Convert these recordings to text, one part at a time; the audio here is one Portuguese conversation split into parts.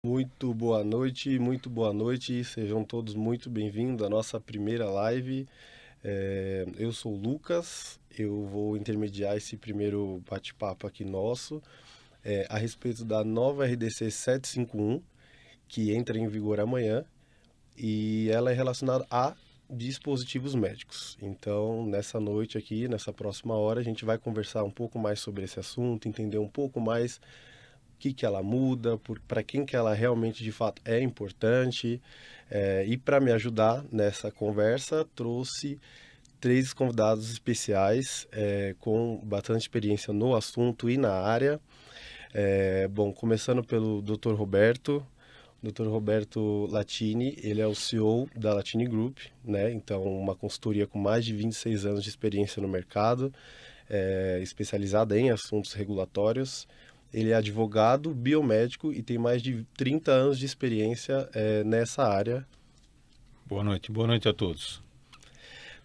Muito boa noite, sejam todos muito bem-vindos à nossa primeira live. Eu sou o Lucas, eu vou intermediar esse primeiro bate-papo aqui nosso a respeito da nova RDC 751, que entra em vigor amanhã, e ela é relacionada a dispositivos médicos. Então, nessa noite aqui, nessa próxima hora, a gente vai conversar um pouco mais sobre esse assunto, entender um pouco mais que ela muda, para quem que ela realmente de fato é importante. E para me ajudar nessa conversa, trouxe três convidados especiais com bastante experiência no assunto e na área. Bom, começando pelo Dr. Roberto. Dr. Roberto Latini, ele é o CEO da Latini Group, né? Então, uma consultoria com mais de 26 anos de experiência no mercado, especializada em assuntos regulatórios. Ele é advogado, biomédico e tem mais de 30 anos de experiência nessa área. Boa noite a todos.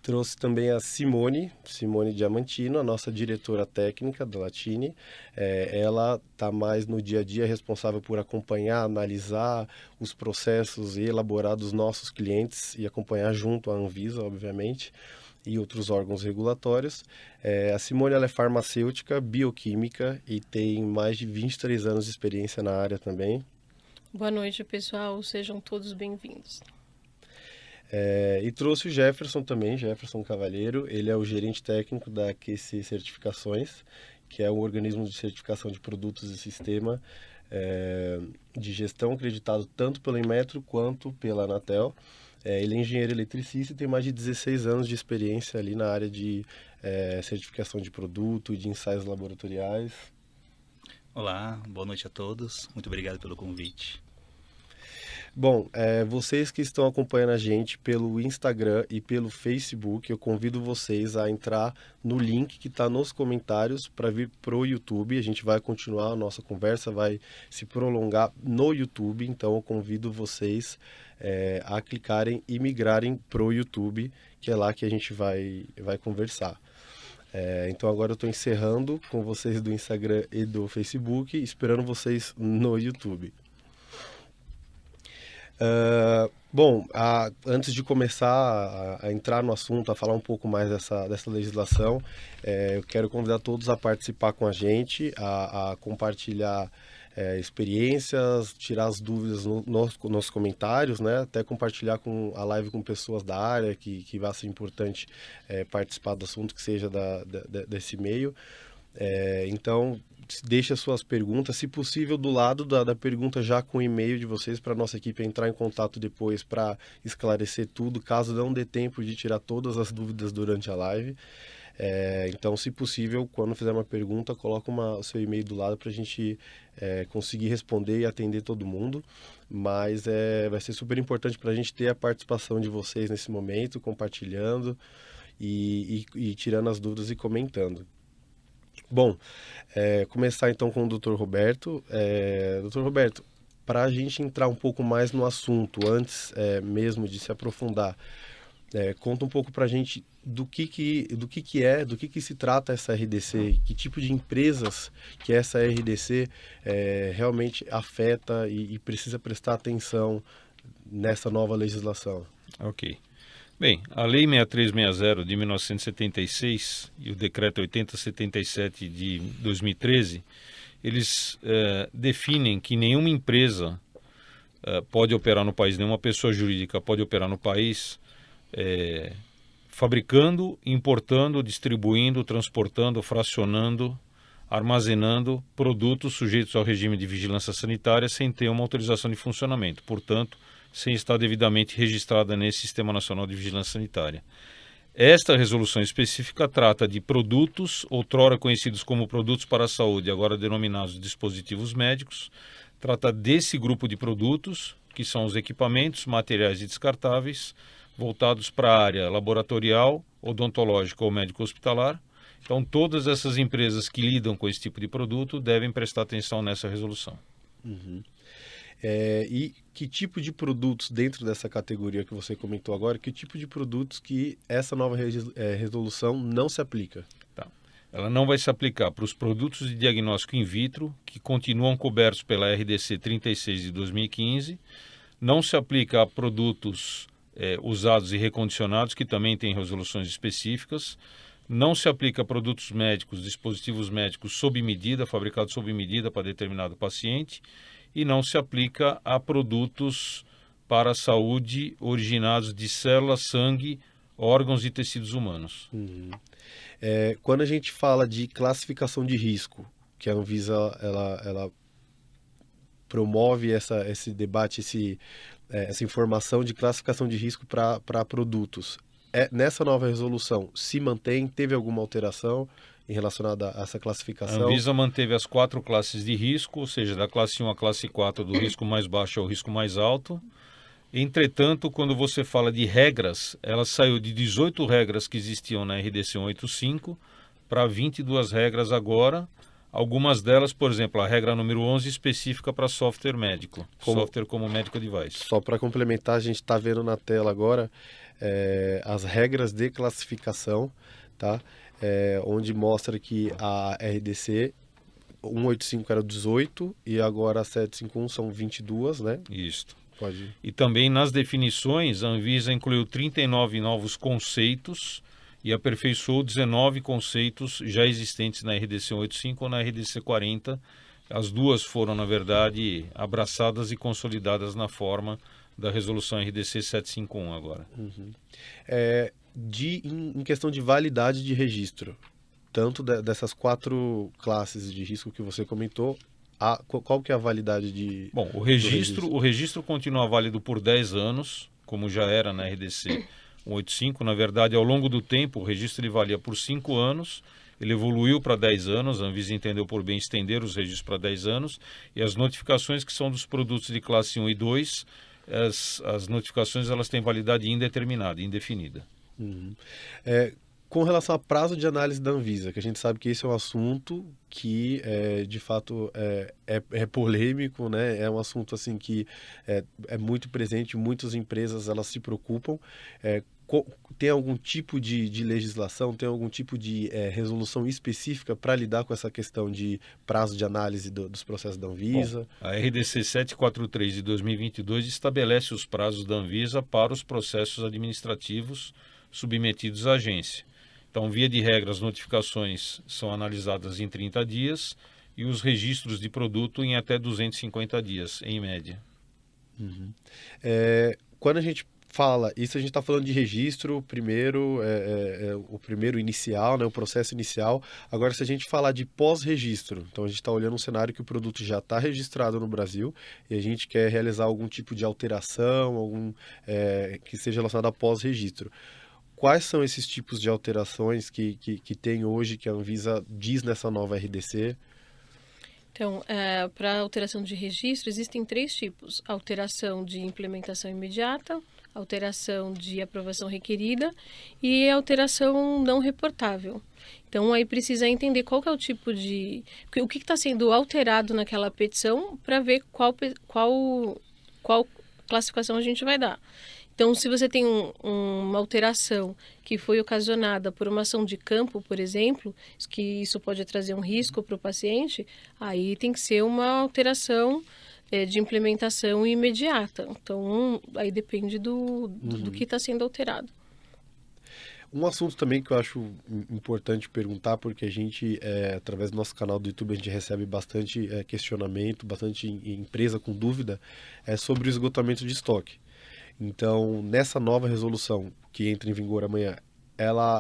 Trouxe também a Simone Diamantino, a nossa diretora técnica da Latini. Ela está mais no dia a dia responsável por acompanhar, analisar os processos e elaborar dos nossos clientes e acompanhar junto à Anvisa, obviamente, e outros órgãos regulatórios. A Simone ela é farmacêutica, bioquímica e tem mais de 23 anos de experiência na área também. Boa noite, pessoal. Sejam todos bem-vindos. E trouxe o Jefferson também, Jefferson Cavalheiro. Ele é o gerente técnico da QC Certificações, que é um organismo de certificação de produtos e sistema de gestão acreditado tanto pela Inmetro quanto pela Anatel. Ele é engenheiro eletricista e tem mais de 16 anos de experiência ali na área de certificação de produto e de ensaios laboratoriais. Olá, boa noite a todos. Muito obrigado pelo convite. Bom, vocês que estão acompanhando a gente pelo Instagram e pelo Facebook, eu convido vocês a entrar no link que está nos comentários para vir pro YouTube. A gente vai continuar a nossa conversa, vai se prolongar no YouTube, então eu convido vocês a clicarem e migrarem pro YouTube, que é lá que a gente vai conversar. Então agora eu estou encerrando com vocês do Instagram e do Facebook, esperando vocês no YouTube. Bom, antes de começar a entrar no assunto, a falar um pouco mais dessa legislação, eu quero convidar todos a participar com a gente, a compartilhar experiências, tirar as dúvidas nos comentários, né? Até compartilhar com a live com pessoas da área que vai ser importante participar do assunto, que seja desse meio. Então, deixe as suas perguntas, se possível, do lado da pergunta já com o e-mail de vocês para a nossa equipe entrar em contato depois para esclarecer tudo, caso não dê tempo de tirar todas as dúvidas durante a live. Então, se possível, quando fizer uma pergunta, coloca o seu e-mail do lado para a gente conseguir responder e atender todo mundo. Mas vai ser super importante para a gente ter a participação de vocês nesse momento, compartilhando e tirando as dúvidas e comentando. Bom, começar então com o Dr. Roberto. Dr. Roberto, para a gente entrar um pouco mais no assunto, antes mesmo de se aprofundar, conta um pouco para a gente do que se trata essa RDC, que tipo de empresas que essa RDC realmente afeta e precisa prestar atenção nessa nova legislação. Ok. Bem, a Lei 6360 de 1976 e o Decreto 8077 de 2013, eles definem que nenhuma empresa pode operar no país, nenhuma pessoa jurídica pode operar no país fabricando, importando, distribuindo, transportando, fracionando, armazenando produtos sujeitos ao regime de vigilância sanitária sem ter uma autorização de funcionamento. Portanto, sem estar devidamente registrada nesse Sistema Nacional de Vigilância Sanitária. Esta resolução específica trata de produtos, outrora conhecidos como produtos para a saúde, agora denominados dispositivos médicos. Trata desse grupo de produtos, que são os equipamentos, materiais e descartáveis, voltados para a área laboratorial, odontológica ou médico-hospitalar. Então, todas essas empresas que lidam com esse tipo de produto devem prestar atenção nessa resolução. Uhum. E que tipo de produtos dentro dessa categoria que você comentou agora, que tipo de produtos que essa nova resolução não se aplica? Tá. ela não vai se aplicar para os produtos de diagnóstico in vitro, que continuam cobertos pela RDC 36 de 2015, não se aplica a produtos usados e recondicionados, que também têm resoluções específicas, não se aplica a produtos médicos, dispositivos médicos sob medida, fabricados sob medida para determinado paciente, e não se aplica a produtos para a saúde originados de células, sangue, órgãos e tecidos humanos. Quando a gente fala de classificação de risco, que a Anvisa ela promove esse debate, essa informação de classificação de risco para produtos, nessa nova resolução se mantém? Teve alguma alteração relacionada a essa classificação? A Anvisa manteve as 4 classes de risco, ou seja, da classe 1 à classe 4, do risco mais baixo ao risco mais alto. Entretanto, quando você fala de regras, ela saiu de 18 regras que existiam na RDC 185 para 22 regras agora. Algumas delas, por exemplo, a regra número 11 específica para software médico, software como medical device. Só para complementar, a gente está vendo na tela agora as regras de classificação, tá? Onde mostra que a RDC 185 era 18 e agora a 751 são 22, né? Isso. Pode. E também nas definições, a Anvisa incluiu 39 novos conceitos e aperfeiçoou 19 conceitos já existentes na RDC 185 ou na RDC 40. As duas foram, na verdade, abraçadas e consolidadas na forma da resolução RDC 751 agora. Em questão de validade de registro, tanto dessas 4 classes de risco que você comentou, qual que é a validade de... Bom, o registro continua válido por 10 anos, como já era na RDC 185. Na verdade, ao longo do tempo, o registro ele valia por 5 anos, ele evoluiu para 10 anos, a Anvisa entendeu por bem estender os registros para 10 anos, e as notificações que são dos produtos de classe 1 e 2, as notificações elas têm validade indeterminada, indefinida. Com relação a prazo de análise da Anvisa, que a gente sabe que esse é um assunto que, de fato, é polêmico, né? É um assunto assim que é muito presente, muitas empresas elas se preocupam. Tem algum tipo de legislação, tem algum tipo de resolução específica para lidar com essa questão de prazo de análise dos processos da Anvisa? Bom, a RDC 743 de 2022 estabelece os prazos da Anvisa para os processos administrativos submetidos à agência. Então, via de regra, as notificações são analisadas em 30 dias e os registros de produto em até 250 dias, em média. Quando a gente fala, isso a gente está falando de registro, primeiro, o primeiro inicial, né, o processo inicial. Agora, se a gente falar de pós-registro, então a gente está olhando um cenário que o produto já está registrado no Brasil e a gente quer realizar algum tipo de alteração, que seja relacionado a pós-registro. Quais são esses tipos de alterações que tem hoje, que a Anvisa diz nessa nova RDC? Então, para alteração de registro, existem 3 tipos. Alteração de implementação imediata, alteração de aprovação requerida e alteração não reportável. Então, aí precisa entender qual que é o tipo de... O que está sendo alterado naquela petição para ver qual classificação a gente vai dar. Então, se você tem uma alteração que foi ocasionada por uma ação de campo, por exemplo, que isso pode trazer um risco para o paciente, aí tem que ser uma alteração de implementação imediata. Então, aí depende do que está sendo alterado. Um assunto também que eu acho importante perguntar, porque a gente, através do nosso canal do YouTube, a gente recebe bastante questionamento, bastante empresa com dúvida, sobre o esgotamento de estoque. Então, nessa nova resolução que entra em vigor amanhã,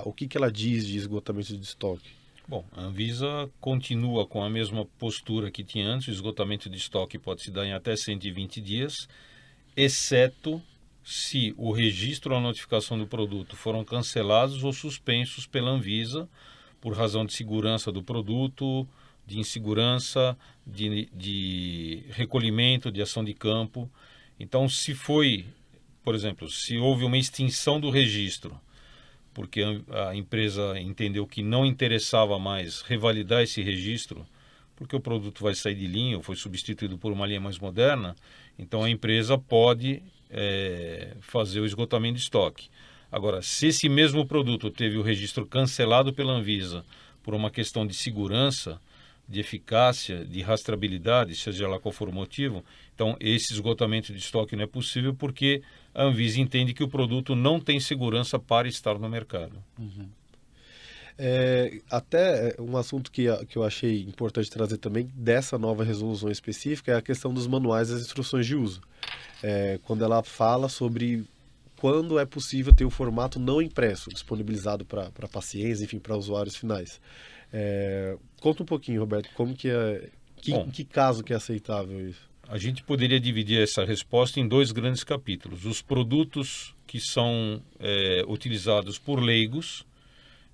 o que ela diz de esgotamento de estoque? Bom, a Anvisa continua com a mesma postura que tinha antes. O esgotamento de estoque pode se dar em até 120 dias, exceto se o registro ou a notificação do produto foram cancelados ou suspensos pela Anvisa por razão de segurança do produto, de insegurança, de recolhimento, de ação de campo. Então, por exemplo, se houve uma extinção do registro, porque a empresa entendeu que não interessava mais revalidar esse registro, porque o produto vai sair de linha ou foi substituído por uma linha mais moderna, então a empresa pode fazer o esgotamento de estoque. Agora, se esse mesmo produto teve o registro cancelado pela Anvisa por uma questão de segurança, de eficácia, de rastreabilidade, seja lá qual for o motivo, então esse esgotamento de estoque não é possível porque a Anvisa entende que o produto não tem segurança para estar no mercado. Até um assunto que eu achei importante trazer também dessa nova resolução específica é a questão dos manuais e as instruções de uso. Quando ela fala sobre quando é possível ter o formato não impresso disponibilizado para pacientes, enfim, para usuários finais. Conta um pouquinho, Roberto, como que é, em que caso que é aceitável isso? A gente poderia dividir essa resposta em dois grandes capítulos. Os produtos que são utilizados por leigos,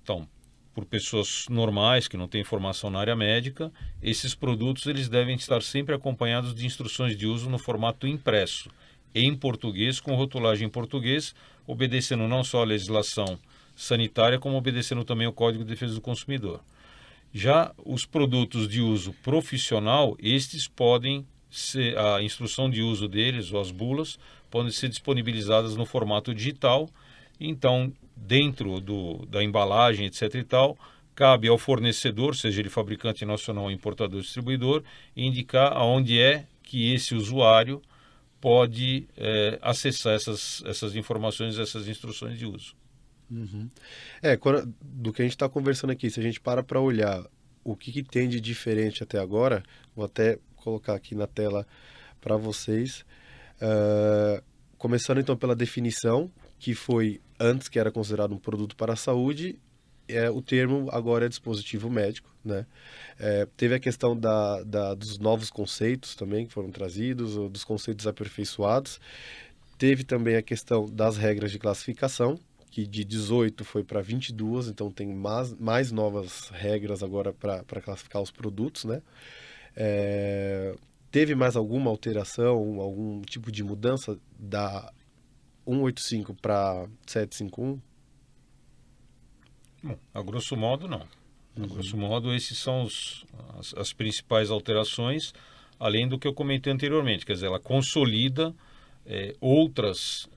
então, por pessoas normais que não têm formação na área médica, esses produtos eles devem estar sempre acompanhados de instruções de uso no formato impresso, em português, com rotulagem em português, obedecendo não só a legislação sanitária, como obedecendo também o Código de Defesa do Consumidor. Já os produtos de uso profissional, estes podem ser, a instrução de uso deles, ou as bulas, podem ser disponibilizadas no formato digital. Então, dentro da embalagem, etc. e tal, cabe ao fornecedor, seja ele fabricante nacional, importador, distribuidor, indicar aonde é que esse usuário pode acessar essas informações, essas instruções de uso. Do que a gente está conversando aqui, se a gente para olhar o que tem de diferente até agora, vou até colocar aqui na tela para vocês, começando então pela definição, que foi antes que era considerado um produto para a saúde, o termo agora é dispositivo médico, né? Teve a questão dos novos conceitos também que foram trazidos, dos conceitos aperfeiçoados. Teve também a questão das regras de classificação, que de 18 foi para 22, então tem mais novas regras agora para classificar os produtos, né? Teve mais alguma alteração, algum tipo de mudança da 185 para 751? Bom, a grosso modo, não. A grosso modo, esses são as principais alterações, além do que eu comentei anteriormente. Quer dizer, ela consolida outras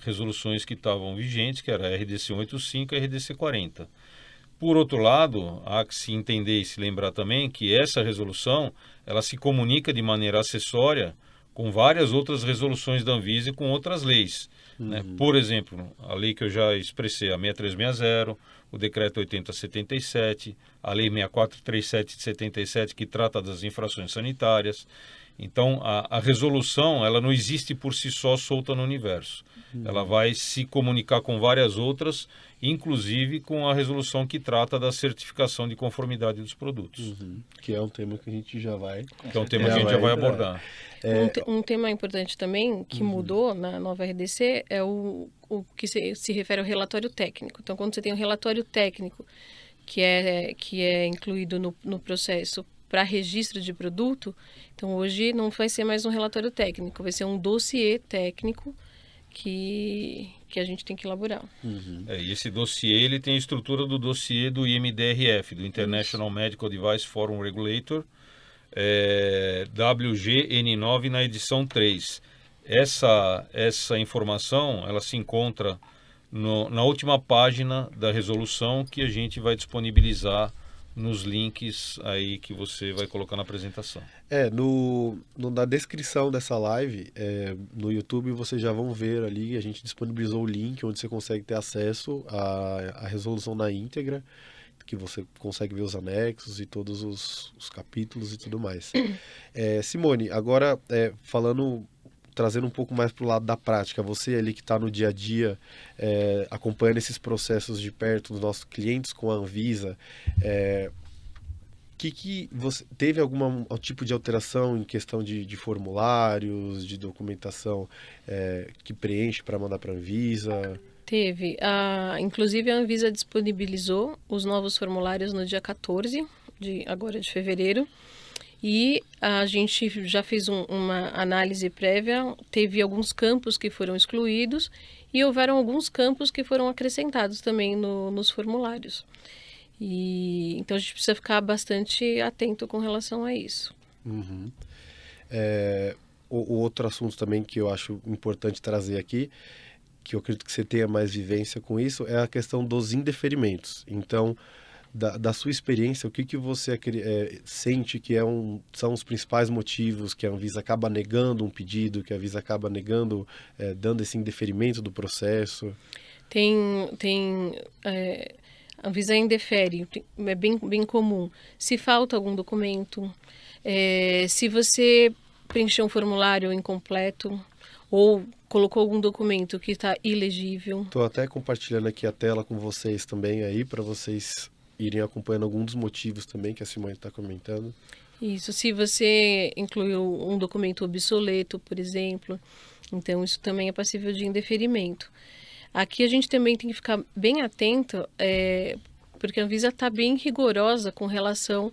resoluções que estavam vigentes, que era a RDC 185 e a RDC 40. Por outro lado, há que se entender e se lembrar também que essa resolução ela se comunica de maneira acessória com várias outras resoluções da Anvisa e com outras leis. Né? Por exemplo, a lei que eu já expressei, a 6360, o decreto 8077, a lei 6437 de 77, que trata das infrações sanitárias. Então, a resolução ela não existe por si só solta no universo. Ela vai se comunicar com várias outras, inclusive com a resolução que trata da certificação de conformidade dos produtos. Que é um tema que a gente já vai... Que é um tema que a gente já vai abordar. Um tema importante também que mudou na nova RDC é o que se refere ao relatório técnico. Então, quando você tem um relatório técnico que é incluído no processo para registro de produto, então hoje não vai ser mais um relatório técnico, vai ser um dossiê técnico que a gente tem que elaborar. E esse dossiê ele tem a estrutura do dossiê do IMDRF, do International Medical Device Forum Regulator, WGN9 na edição 3. Essa informação ela se encontra na última página da resolução que a gente vai disponibilizar nos links aí que você vai colocar na apresentação. Na descrição dessa live, no YouTube, vocês já vão ver ali, a gente disponibilizou o link onde você consegue ter acesso à resolução na íntegra, que você consegue ver os anexos e todos os capítulos e tudo mais. Simone, agora trazendo um pouco mais para o lado da prática, você ali que está no dia a dia, acompanhando esses processos de perto dos nossos clientes com a Anvisa, que você teve algum tipo de alteração em questão de formulários, de documentação que preenche para mandar para a Anvisa? Teve. Inclusive a Anvisa disponibilizou os novos formulários no dia 14 de fevereiro. E a gente já fez uma análise prévia, teve alguns campos que foram excluídos e houveram alguns campos que foram acrescentados também nos formulários. Então a gente precisa ficar bastante atento com relação a isso. O outro assunto também que eu acho importante trazer aqui, que eu acredito que você tenha mais vivência com isso, é a questão dos indeferimentos. Então, da sua experiência, o que você sente que são os principais motivos que a Anvisa acaba negando um pedido, que a Anvisa acaba negando, dando esse indeferimento do processo? A Anvisa indefere, é bem comum. Se falta algum documento, se você preencheu um formulário incompleto ou colocou algum documento que está ilegível. Estou até compartilhando aqui a tela com vocês também aí, para vocês irem acompanhando alguns dos motivos também que a Simone está comentando. Isso, se você incluiu um documento obsoleto, por exemplo, então isso também é passível de indeferimento. Aqui a gente também tem que ficar bem atento, porque a Anvisa está bem rigorosa com relação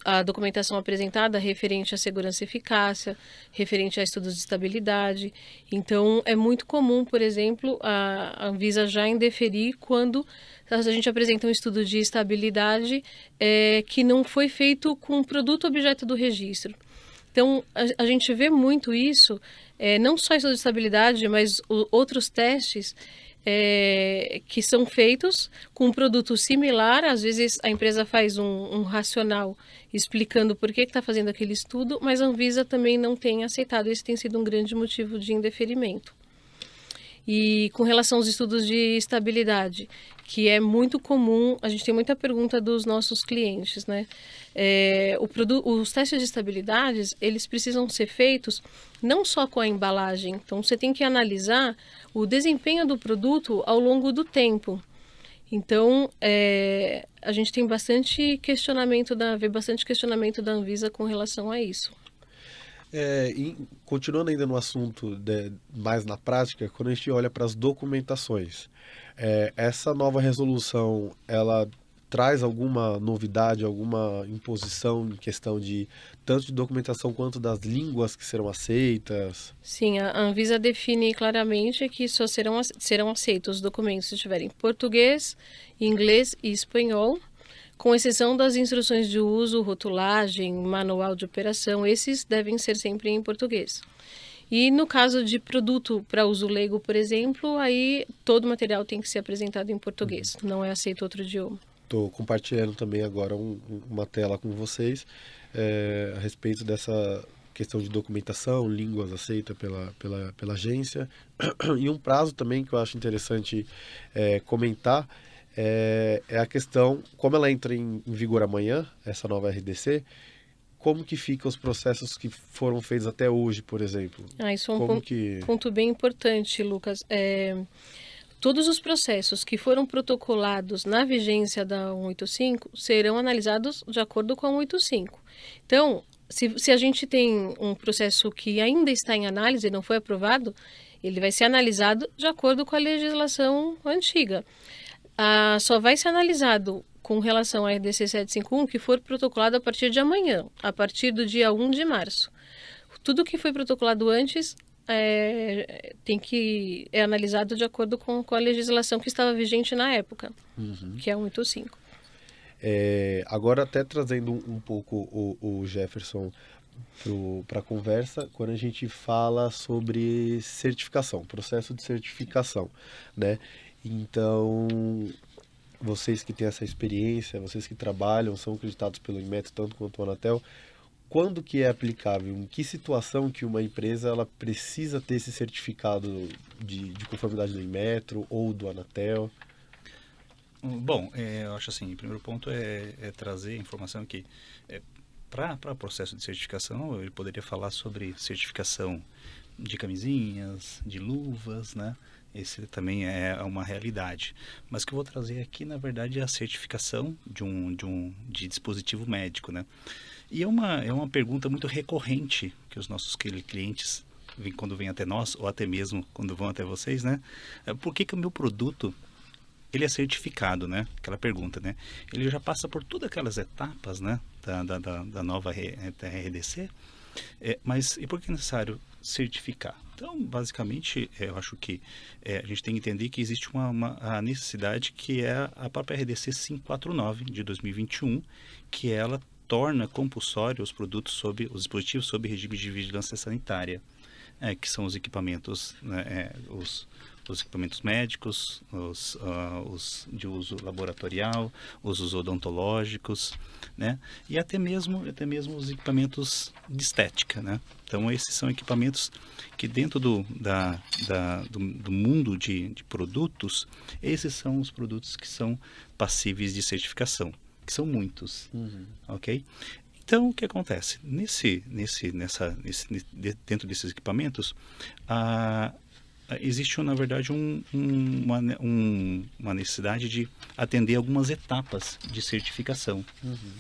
à documentação apresentada referente à segurança e eficácia, referente a estudos de estabilidade. Então, é muito comum, por exemplo, a Anvisa já indeferir quando a gente apresenta um estudo de estabilidade que não foi feito com o produto objeto do registro. Então, a gente vê muito isso, não só estudo de estabilidade, mas outros testes que são feitos com um produto similar. Às vezes a empresa faz um racional explicando por que está fazendo aquele estudo, mas a Anvisa também não tem aceitado. Esse tem sido um grande motivo de indeferimento. E com relação aos estudos de estabilidade, que é muito comum, a gente tem muita pergunta dos nossos clientes, né? Os testes de estabilidade, eles precisam ser feitos não só com a embalagem. Então, você tem que analisar o desempenho do produto ao longo do tempo. Então, a gente tem bastante questionamento da Anvisa com relação a isso. Continuando ainda no assunto mais na prática, quando a gente olha para as documentações, essa nova resolução, ela traz alguma novidade, alguma imposição em questão de tanto de documentação quanto das línguas que serão aceitas? Sim, a Anvisa define claramente que só serão aceitos os documentos se estiverem em português, inglês e espanhol, com exceção das instruções de uso, rotulagem, manual de operação. Esses devem ser sempre em português. E no caso de produto para uso leigo, por exemplo, aí todo o material tem que ser apresentado em português, não é aceito outro idioma. Estou compartilhando também agora uma tela com vocês a respeito dessa questão de documentação, línguas aceitas pela agência. E um prazo também que eu acho interessante comentar é a questão, como ela entra em vigor amanhã, essa nova RDC, como que ficam os processos que foram feitos até hoje, por exemplo? Isso é um ponto bem importante, Lucas. Todos os processos que foram protocolados na vigência da 185 serão analisados de acordo com a 185. Então, se a gente tem um processo que ainda está em análise e não foi aprovado, ele vai ser analisado de acordo com a legislação antiga. Só vai ser analisado com relação à RDC 751 que for protocolado a partir de amanhã, a partir do dia 1 de março. Tudo que foi protocolado antes é analisado de acordo com a legislação que estava vigente na época, que é a 185. Agora, até trazendo um pouco o Jefferson para a conversa, quando a gente fala sobre certificação, processo de certificação, né? Então, vocês que têm essa experiência, vocês que trabalham, são acreditados pelo Inmetro, tanto quanto o Anatel, quando que é aplicável? Em que situação que uma empresa ela precisa ter esse certificado de conformidade do Inmetro ou do Anatel? Bom, eu acho assim, o primeiro ponto é trazer a informação que para o processo de certificação, eu poderia falar sobre certificação de camisinhas, de luvas, né? Esse também é uma realidade. Mas o que eu vou trazer aqui, na verdade, é a certificação de dispositivo médico, né? E é uma pergunta muito recorrente que os nossos clientes, quando vêm até nós, ou até mesmo quando vão até vocês, né? Por que o meu produto ele é certificado, né? Aquela pergunta, né? Ele já passa por todas aquelas etapas, né? Da nova RDC, mas e por que é necessário certificar? Então, basicamente, eu acho que a gente tem que entender que existe a necessidade que é a própria RDC 549 de 2021, que ela torna compulsório os dispositivos sob regime de vigilância sanitária, que são os equipamentos, né, os equipamentos médicos, os de uso laboratorial, os usos odontológicos, né? E até mesmo os equipamentos de estética, né? Então, esses são equipamentos que dentro do mundo de produtos, esses são os produtos que são passíveis de certificação, que são muitos, ok? Então, o que acontece? Dentro desses equipamentos, existe, na verdade, uma necessidade de atender algumas etapas de certificação,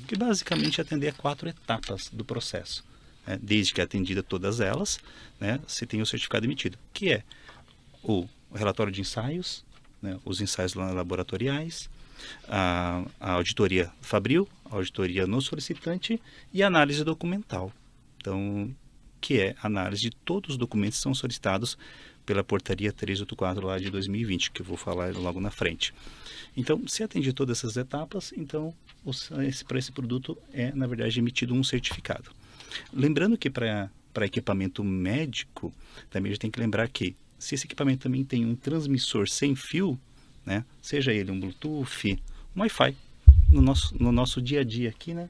que basicamente atender a 4 etapas do processo. Né? Desde que é atendida todas elas, né, se tem o certificado emitido, que é o relatório de ensaios, né, os ensaios laboratoriais, a auditoria fabril, a auditoria no solicitante e a análise documental. Então, que é a análise de todos os documentos que são solicitados pela portaria 384 lá de 2020, que eu vou falar logo na frente. Então, se atende todas essas etapas, então para esse produto é, na verdade, emitido um certificado. Lembrando que para equipamento médico, também a gente tem que lembrar que se esse equipamento também tem um transmissor sem fio, né, seja ele um Bluetooth, um Wi-Fi, no nosso dia a dia aqui, né?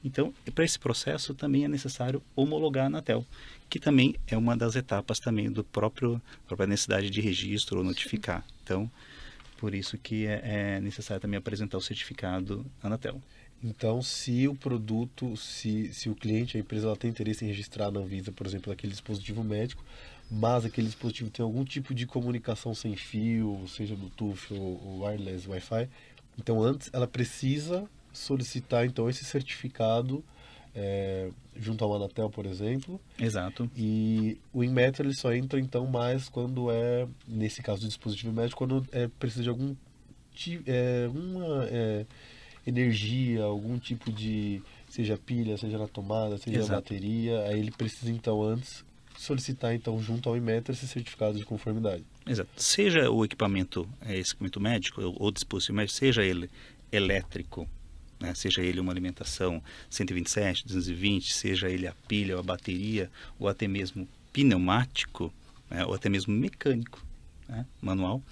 Então, para esse processo também é necessário homologar a Anatel, que também é uma das etapas também da própria necessidade de registro ou notificar. Então, por isso que é necessário também apresentar o certificado Anatel. Então, se o produto, se o cliente, a empresa, ela tem interesse em registrar na Anvisa, por exemplo, aquele dispositivo médico, mas aquele dispositivo tem algum tipo de comunicação sem fio, seja Bluetooth ou wireless, Wi-Fi, então antes ela precisa solicitar então esse certificado junto ao Anatel, por exemplo. Exato. E o Inmetro ele só entra então mais quando nesse caso do dispositivo médico, quando precisa de algum energia, algum tipo de, seja pilha, seja na tomada, seja na bateria, aí ele precisa então antes solicitar então junto ao Inmetro esse certificado de conformidade. Exato. Seja o equipamento, esse equipamento médico ou dispositivo médico, seja ele elétrico, né, seja ele uma alimentação 127, 220, seja ele a pilha ou a bateria, ou até mesmo pneumático, né, ou até mesmo mecânico, né, manual,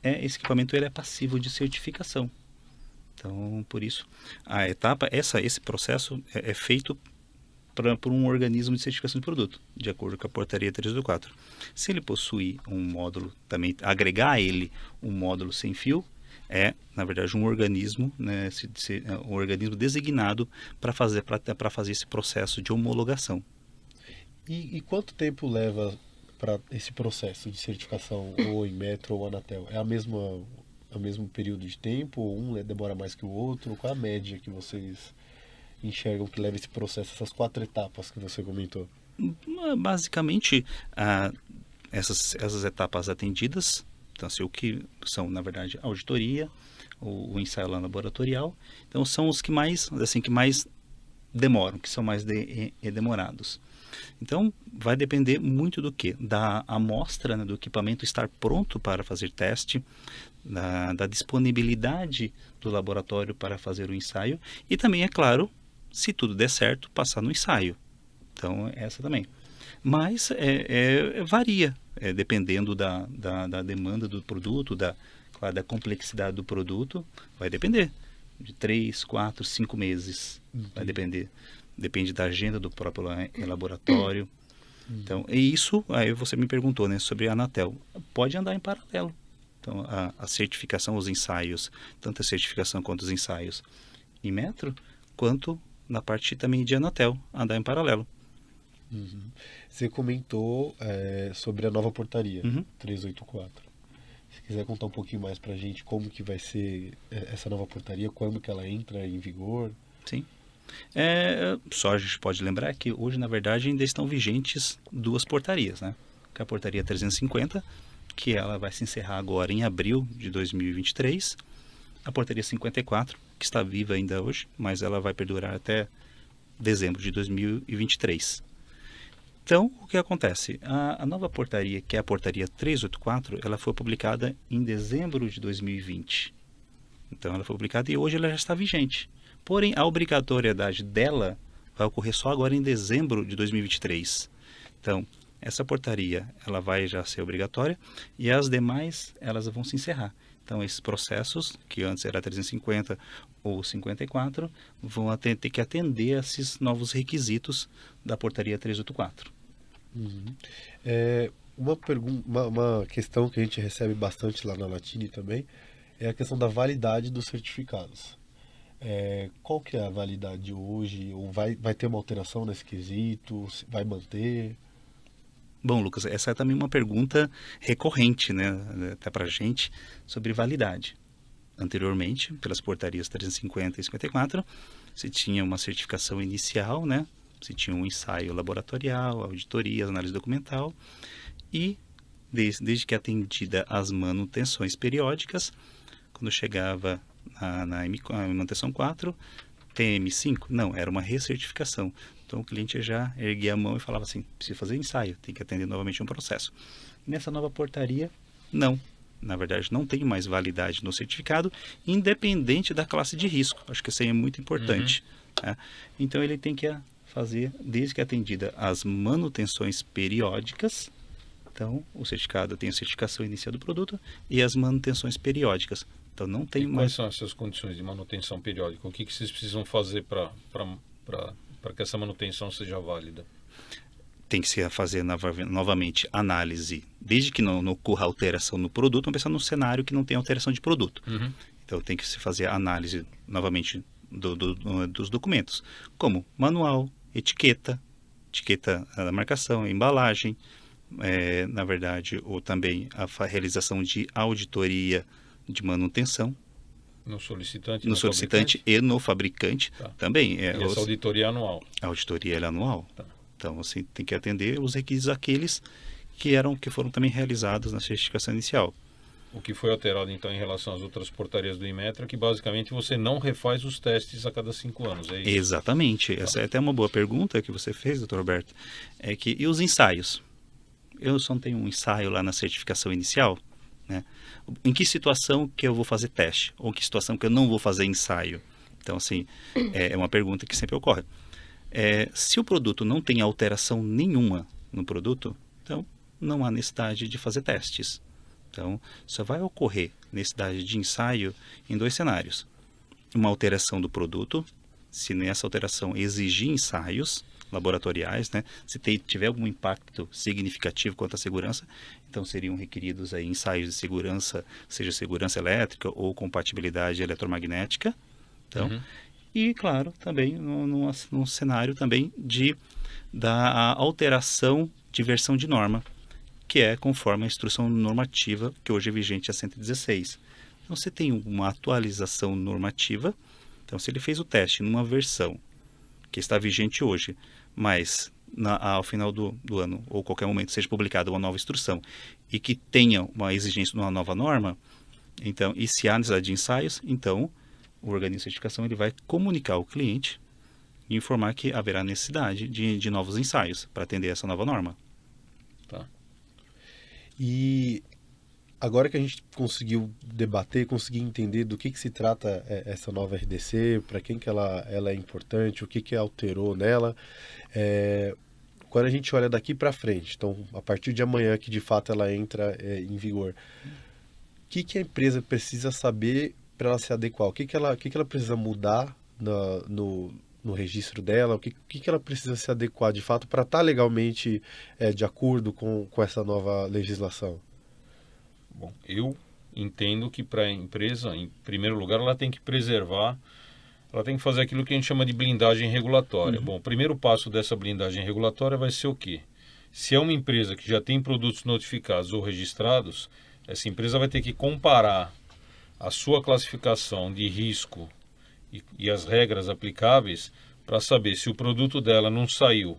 esse equipamento ele é passivo de certificação. Então, por isso, a etapa, esse processo é feito por um organismo de certificação de produto, de acordo com a portaria 384. Se ele possui um módulo, também agregar a ele um módulo sem fio, na verdade, um organismo, né, um organismo designado para fazer esse processo de homologação. E quanto tempo leva para esse processo de certificação, ou Inmetro ou Anatel? É o mesmo período de tempo, ou um demora mais que o outro? Qual é a média que vocês enxergam que leva esse processo, essas 4 etapas que você comentou? Basicamente, essas etapas atendidas, então, o que são, na verdade, a auditoria, o ensaio laboratorial, então são os que mais demoram, que são mais demorados. Então, vai depender muito do quê? Da amostra, né, do equipamento estar pronto para fazer teste, da disponibilidade do laboratório para fazer o ensaio e também, é claro, se tudo der certo, passar no ensaio. Então, essa também. Mas varia, dependendo da demanda do produto, da complexidade do produto, vai depender de 3, 4, 5 meses. Vai depender. Depende da agenda do próprio laboratório. Então, e isso, aí você me perguntou, né, sobre a Anatel. Pode andar em paralelo. Então, a certificação, os ensaios, tanto a certificação quanto os ensaios em Metro, quanto na parte também de Anatel, andar em paralelo. Você comentou sobre a nova portaria 384. Se quiser contar um pouquinho mais pra gente como que vai ser essa nova portaria, quando que ela entra em vigor? Sim. Só a gente pode lembrar que hoje, na verdade, ainda estão vigentes 2 portarias, né? Que é a portaria 350, que ela vai se encerrar agora em abril de 2023. A portaria 54, que está viva ainda hoje, mas ela vai perdurar até dezembro de 2023. Então, o que acontece? A nova portaria, que é a portaria 384, ela foi publicada em dezembro de 2020. Então, ela foi publicada e hoje ela já está vigente. Porém, a obrigatoriedade dela vai ocorrer só agora em dezembro de 2023. Então, essa portaria ela vai já ser obrigatória e as demais elas vão se encerrar. Então, esses processos, que antes era 350 ou 54, vão ter que atender a esses novos requisitos da portaria 384. Uma questão que a gente recebe bastante lá na Latini também é a questão da validade dos certificados. Qual que é a validade hoje? Ou vai ter uma alteração nesse quesito? Vai manter? Bom, Lucas, essa é também uma pergunta recorrente, né, até para a gente, sobre validade. Anteriormente, pelas portarias 350 e 54, se tinha uma certificação inicial, né, se tinha um ensaio laboratorial, auditoria, análise documental, e desde que atendida as manutenções periódicas, quando chegava na manutenção 4, TM5, não, era uma recertificação. Então o cliente já erguia a mão e falava assim, precisa fazer ensaio, tem que atender novamente um processo. Nessa nova portaria, não. Na verdade, não tem mais validade no certificado, independente da classe de risco. Acho que isso aí é muito importante. Tá? Então ele tem que fazer, desde que atendida as manutenções periódicas. Então o certificado tem a certificação inicial do produto e as manutenções periódicas. Então não tem mais... Quais são essas condições de manutenção periódica? O que vocês precisam fazer para que essa manutenção seja válida? Tem que se fazer novamente análise, desde que não ocorra alteração no produto, vamos pensar num cenário que não tem alteração de produto. Então tem que se fazer análise novamente dos documentos, como manual, etiqueta da marcação, embalagem, na verdade, ou também a realização de auditoria de manutenção. No solicitante, no solicitante e no fabricante também. E essa auditoria anual? A auditoria é anual. Tá. Então, assim, tem que atender os requisitos aqueles que foram também realizados na certificação inicial. O que foi alterado, então, em relação às outras portarias do Inmetra, que basicamente você não refaz os testes a cada 5 anos, é isso? Exatamente. Essa é até uma boa pergunta que você fez, doutor Roberto. E os ensaios? Eu só não tenho um ensaio lá na certificação inicial, né? Em que situação que eu vou fazer teste? Ou em que situação que eu não vou fazer ensaio? Então, assim, é uma pergunta que sempre ocorre. Se o produto não tem alteração nenhuma no produto, então não há necessidade de fazer testes. Então, só vai ocorrer necessidade de ensaio em 2 cenários. Uma alteração do produto, se nessa alteração exigir ensaios laboratoriais, né? Se tiver algum impacto significativo quanto à segurança, então seriam requeridos aí ensaios de segurança, seja segurança elétrica ou compatibilidade eletromagnética. Então, e claro, também num cenário também da alteração de versão de norma, que é conforme a instrução normativa que hoje é vigente a 116. Então, você tem uma atualização normativa. Então, se ele fez o teste numa versão que está vigente hoje, mas ao final do ano ou qualquer momento seja publicada uma nova instrução e que tenha uma exigência de uma nova norma, então, e se há necessidade de ensaios, então o organismo de certificação ele vai comunicar ao cliente e informar que haverá necessidade de novos ensaios para atender essa nova norma. Tá. E agora que a gente conseguiu debater, conseguiu entender do que se trata essa nova RDC, para quem que ela é importante, o que alterou nela, quando a gente olha daqui para frente, então a partir de amanhã que de fato ela entra em vigor, o que a empresa precisa saber para ela se adequar? O que ela precisa mudar no registro dela? O que ela precisa se adequar de fato para estar legalmente de acordo com essa nova legislação? Bom, eu entendo que para a empresa, em primeiro lugar, ela tem que preservar, ela tem que fazer aquilo que a gente chama de blindagem regulatória. Bom, o primeiro passo dessa blindagem regulatória vai ser o quê? Se é uma empresa que já tem produtos notificados ou registrados, essa empresa vai ter que comparar a sua classificação de risco e as regras aplicáveis para saber se o produto dela não saiu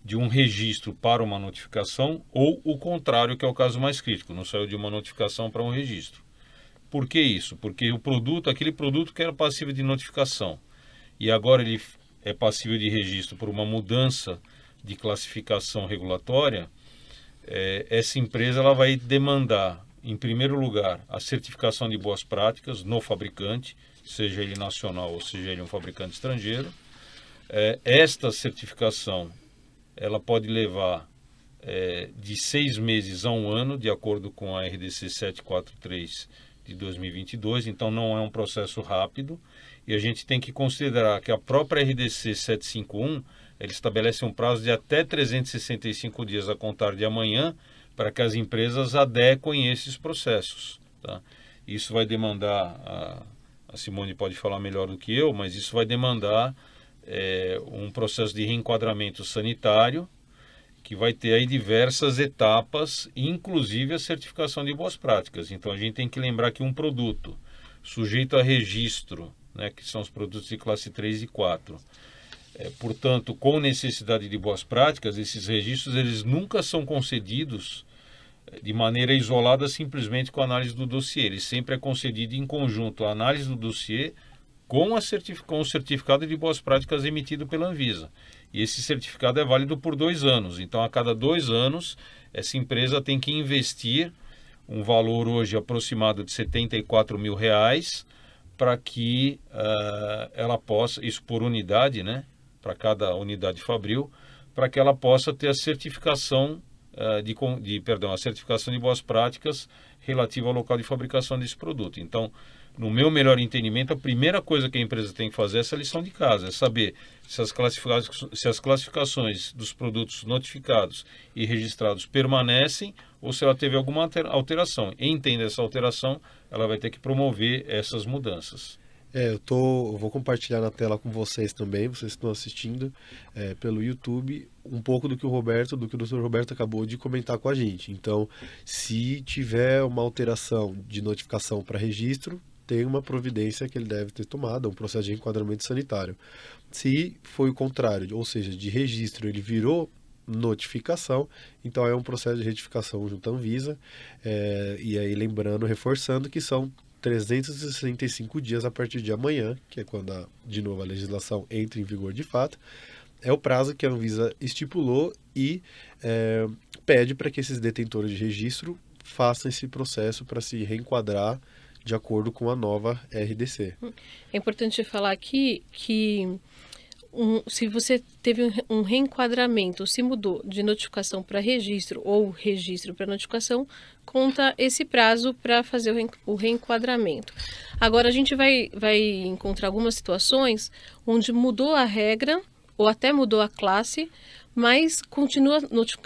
de um registro para uma notificação ou o contrário, que é o caso mais crítico, não saiu de uma notificação para um registro. Por que isso? Porque aquele produto que era passível de notificação e agora ele é passível de registro por uma mudança de classificação regulatória, essa empresa ela vai demandar, em primeiro lugar, a certificação de boas práticas no fabricante, seja ele nacional ou seja ele um fabricante estrangeiro. Esta certificação ela pode levar de 6 meses a 1 ano, de acordo com a RDC 743 de 2022, então não é um processo rápido, e a gente tem que considerar que a própria RDC 751, ele estabelece um prazo de até 365 dias a contar de amanhã, para que as empresas adequem esses processos. Tá? Isso vai demandar, a Simone pode falar melhor do que eu, mas isso vai demandar um processo de reenquadramento sanitário, que vai ter aí diversas etapas, inclusive a certificação de boas práticas. Então a gente tem que lembrar que um produto sujeito a registro, né, que são os produtos de classe 3 e 4, portanto, com necessidade de boas práticas, esses registros eles nunca são concedidos de maneira isolada simplesmente com a análise do dossiê. Ele sempre é concedido em conjunto a análise do dossiê com o certificado de boas práticas emitido pela Anvisa. E esse certificado é válido por 2 anos. Então, a cada 2 anos, essa empresa tem que investir um valor hoje aproximado de R$74 mil, para que ela possa, isso por unidade, né, para cada unidade fabril, para que ela possa ter a certificação a certificação de boas práticas relativa ao local de fabricação desse produto. Então, no meu melhor entendimento, a primeira coisa que a empresa tem que fazer é essa lição de casa, é saber se as classificações dos produtos notificados e registrados permanecem ou se ela teve alguma alteração. Entenda essa alteração, ela vai ter que promover essas mudanças. Eu vou compartilhar na tela com vocês também, vocês estão assistindo pelo YouTube, um pouco do que o Dr. Roberto acabou de comentar com a gente. Então, se tiver uma alteração de notificação para registro, tem uma providência que ele deve ter tomado, um processo de enquadramento sanitário. Se foi o contrário, ou seja, de registro ele virou notificação, então é um processo de retificação junto à Anvisa, e aí lembrando, reforçando que são 365 dias a partir de amanhã, que é quando, de novo, a legislação entra em vigor de fato, é o prazo que a Anvisa estipulou e pede para que esses detentores de registro façam esse processo para se reenquadrar de acordo com a nova RDC. É importante falar aqui que se você teve um reenquadramento, se mudou de notificação para registro ou registro para notificação, conta esse prazo para fazer o reenquadramento. Agora, a gente vai encontrar algumas situações onde mudou a regra ou até mudou a classe, mas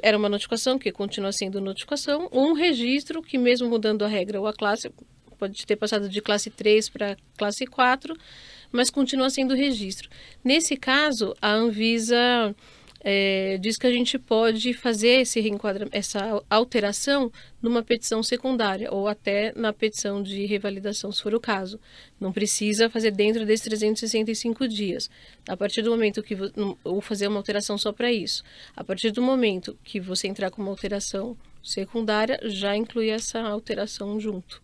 era uma notificação que continua sendo notificação, ou um registro que, mesmo mudando a regra ou a classe, pode ter passado de classe 3 para classe 4, mas continua sendo registro. Nesse caso, a Anvisa diz que a gente pode fazer essa alteração numa petição secundária ou até na petição de revalidação, se for o caso. Não precisa fazer dentro desses 365 dias. A partir do momento que ou fazer uma alteração só para isso. A partir do momento que você entrar com uma alteração secundária, já inclui essa alteração junto.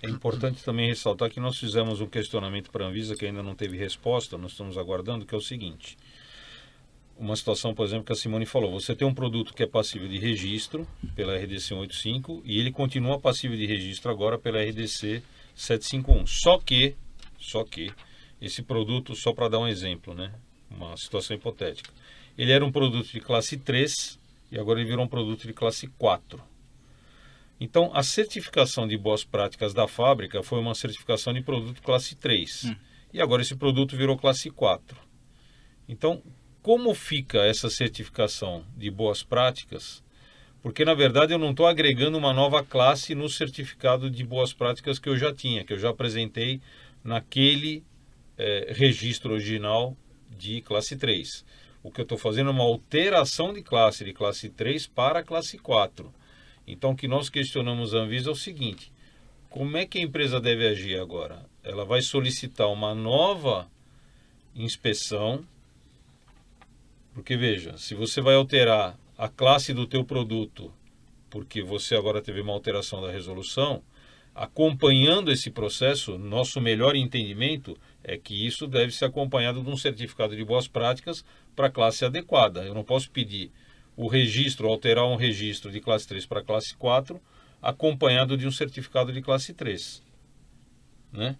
É importante também ressaltar que nós fizemos um questionamento para a Anvisa que ainda não teve resposta, nós estamos aguardando, que é o seguinte: uma situação, por exemplo, que a Simone falou, você tem um produto que é passível de registro pela RDC 185 e ele continua passível de registro agora pela RDC 751. Só que esse produto, só para dar um exemplo, né, uma situação hipotética, ele era um produto de classe 3 e agora ele virou um produto de classe 4. Então, a certificação de boas práticas da fábrica foi uma certificação de produto classe 3. E agora esse produto virou classe 4. Então, como fica essa certificação de boas práticas? Porque, na verdade, eu não estou agregando uma nova classe no certificado de boas práticas que eu já tinha, que eu já apresentei naquele registro original de classe 3. O que eu estou fazendo é uma alteração de classe 3 para a classe 4. Então, o que nós questionamos a Anvisa é o seguinte: como é que a empresa deve agir agora? Ela vai solicitar uma nova inspeção, porque veja, se você vai alterar a classe do teu produto, porque você agora teve uma alteração da resolução, acompanhando esse processo, nosso melhor entendimento é que isso deve ser acompanhado de um certificado de boas práticas para a classe adequada. Eu não posso pedir o registro, alterar um registro de classe 3 para classe 4, acompanhado de um certificado de classe 3. Né?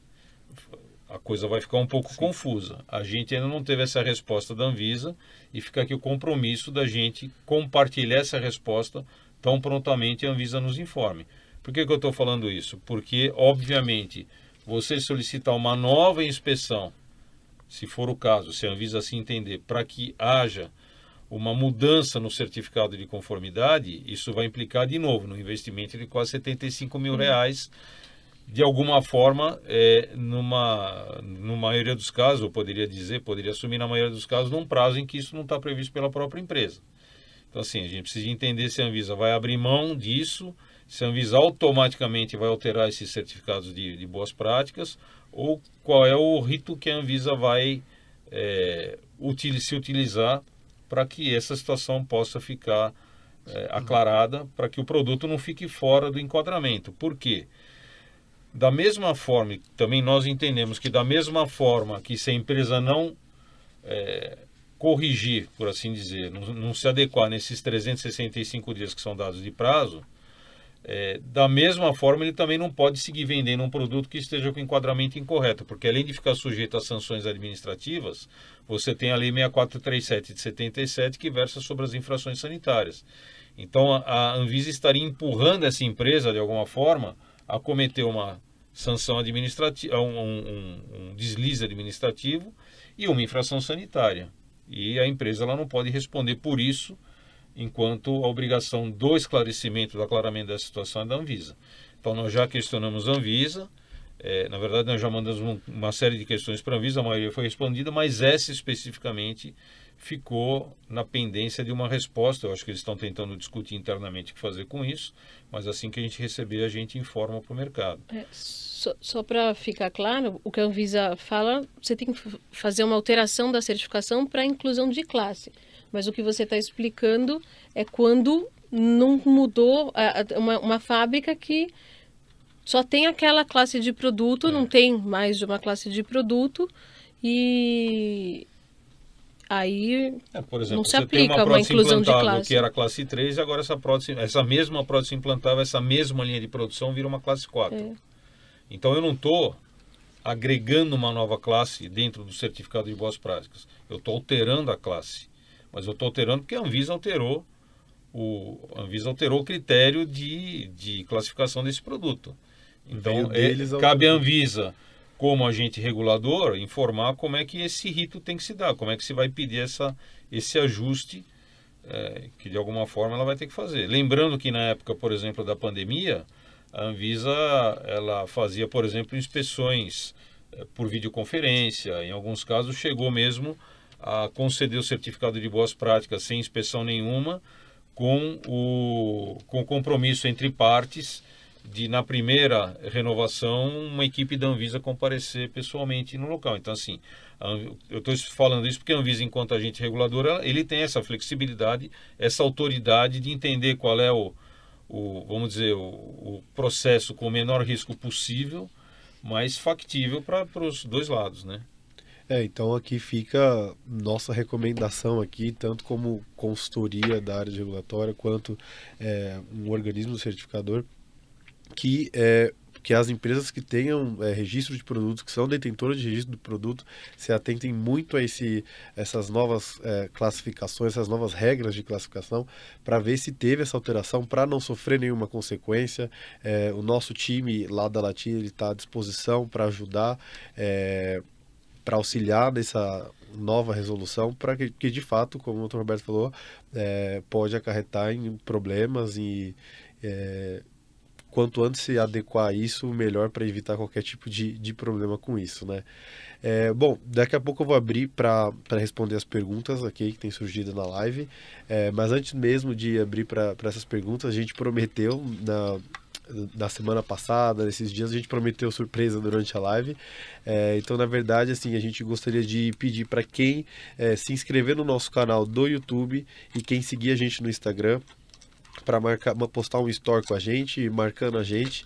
a coisa vai ficar um pouco confusa. A gente ainda não teve essa resposta da Anvisa e fica aqui o compromisso da gente compartilhar essa resposta tão prontamente a Anvisa nos informe. Por que eu estou falando isso? Porque, obviamente, você solicitar uma nova inspeção, se for o caso, se a Anvisa assim entender, para que haja uma mudança no certificado de conformidade, isso vai implicar de novo no investimento de quase R$75 mil, de alguma forma, numa maioria dos casos, eu poderia assumir na maioria dos casos, num prazo em que isso não está previsto pela própria empresa. Então, assim, a gente precisa entender se a Anvisa vai abrir mão disso, se a Anvisa automaticamente vai alterar esses certificados de boas práticas, ou qual é o rito que a Anvisa vai se utilizar para que essa situação possa ficar aclarada, para que o produto não fique fora do enquadramento. Por quê? Da mesma forma, também nós entendemos que da mesma forma que se a empresa não corrigir, por assim dizer, não se adequar nesses 365 dias que são dados de prazo, da mesma forma ele também não pode seguir vendendo um produto que esteja com enquadramento incorreto, porque além de ficar sujeito a sanções administrativas, você tem a Lei 6437 de 77 que versa sobre as infrações sanitárias. Então a Anvisa estaria empurrando essa empresa de alguma forma a cometer uma sanção administrativa, um deslize administrativo e uma infração sanitária. E a empresa ela não pode responder por isso, enquanto a obrigação do esclarecimento, do aclaramento da situação é da Anvisa. Então nós já questionamos a Anvisa, na verdade nós já mandamos uma série de questões para a Anvisa, a maioria foi respondida, mas essa especificamente ficou na pendência de uma resposta. Eu acho que eles estão tentando discutir internamente o que fazer com isso, mas assim que a gente receber, a gente informa para o mercado. Só para ficar claro, o que a Anvisa fala, você tem que fazer uma alteração da certificação para inclusão de classe. Mas o que você está explicando é quando não mudou uma fábrica que só tem aquela classe de produto, não tem mais de uma classe de produto, e aí por exemplo, não se aplica uma inclusão de classe. Que era classe 3, e agora essa mesma prótese implantável, essa mesma linha de produção vira uma classe 4. Então eu não estou agregando uma nova classe dentro do certificado de boas práticas. Eu estou alterando a classe. Mas eu estou alterando porque a Anvisa alterou o critério de classificação desse produto. Então cabe à Anvisa, como agente regulador, informar como é que esse rito tem que se dar, como é que se vai pedir esse ajuste que de alguma forma ela vai ter que fazer. Lembrando que na época, por exemplo, da pandemia, a Anvisa ela fazia, por exemplo, inspeções por videoconferência, em alguns casos chegou mesmo a conceder o certificado de boas práticas sem inspeção nenhuma, com o compromisso entre partes de, na primeira renovação, uma equipe da Anvisa comparecer pessoalmente no local. Então, assim, eu estou falando isso porque a Anvisa, enquanto agente regulador, ele tem essa flexibilidade, essa autoridade de entender qual é vamos dizer, o processo com o menor risco possível, mas factível para os dois lados, né? Então aqui fica nossa recomendação aqui, tanto como consultoria da área regulatória, quanto um organismo certificador, que as empresas que tenham registro de produtos, que são detentoras de registro do produto, se atentem muito a essas novas classificações, essas novas regras de classificação, para ver se teve essa alteração, para não sofrer nenhuma consequência. O nosso time lá da Latia está à disposição para ajudar, para auxiliar nessa nova resolução, para que de fato, como o Dr. Roberto falou, pode acarretar em problemas e quanto antes se adequar a isso, melhor, para evitar qualquer tipo de problema com isso, né? Bom, daqui a pouco eu vou abrir para responder as perguntas aqui que tem surgido na live, mas antes mesmo de abrir para essas perguntas, a gente prometeu na semana passada, nesses dias, a gente prometeu surpresa durante a live. Então, na verdade, assim, a gente gostaria de pedir para quem se inscrever no nosso canal do YouTube e quem seguir a gente no Instagram, para postar um story com a gente, marcando a gente,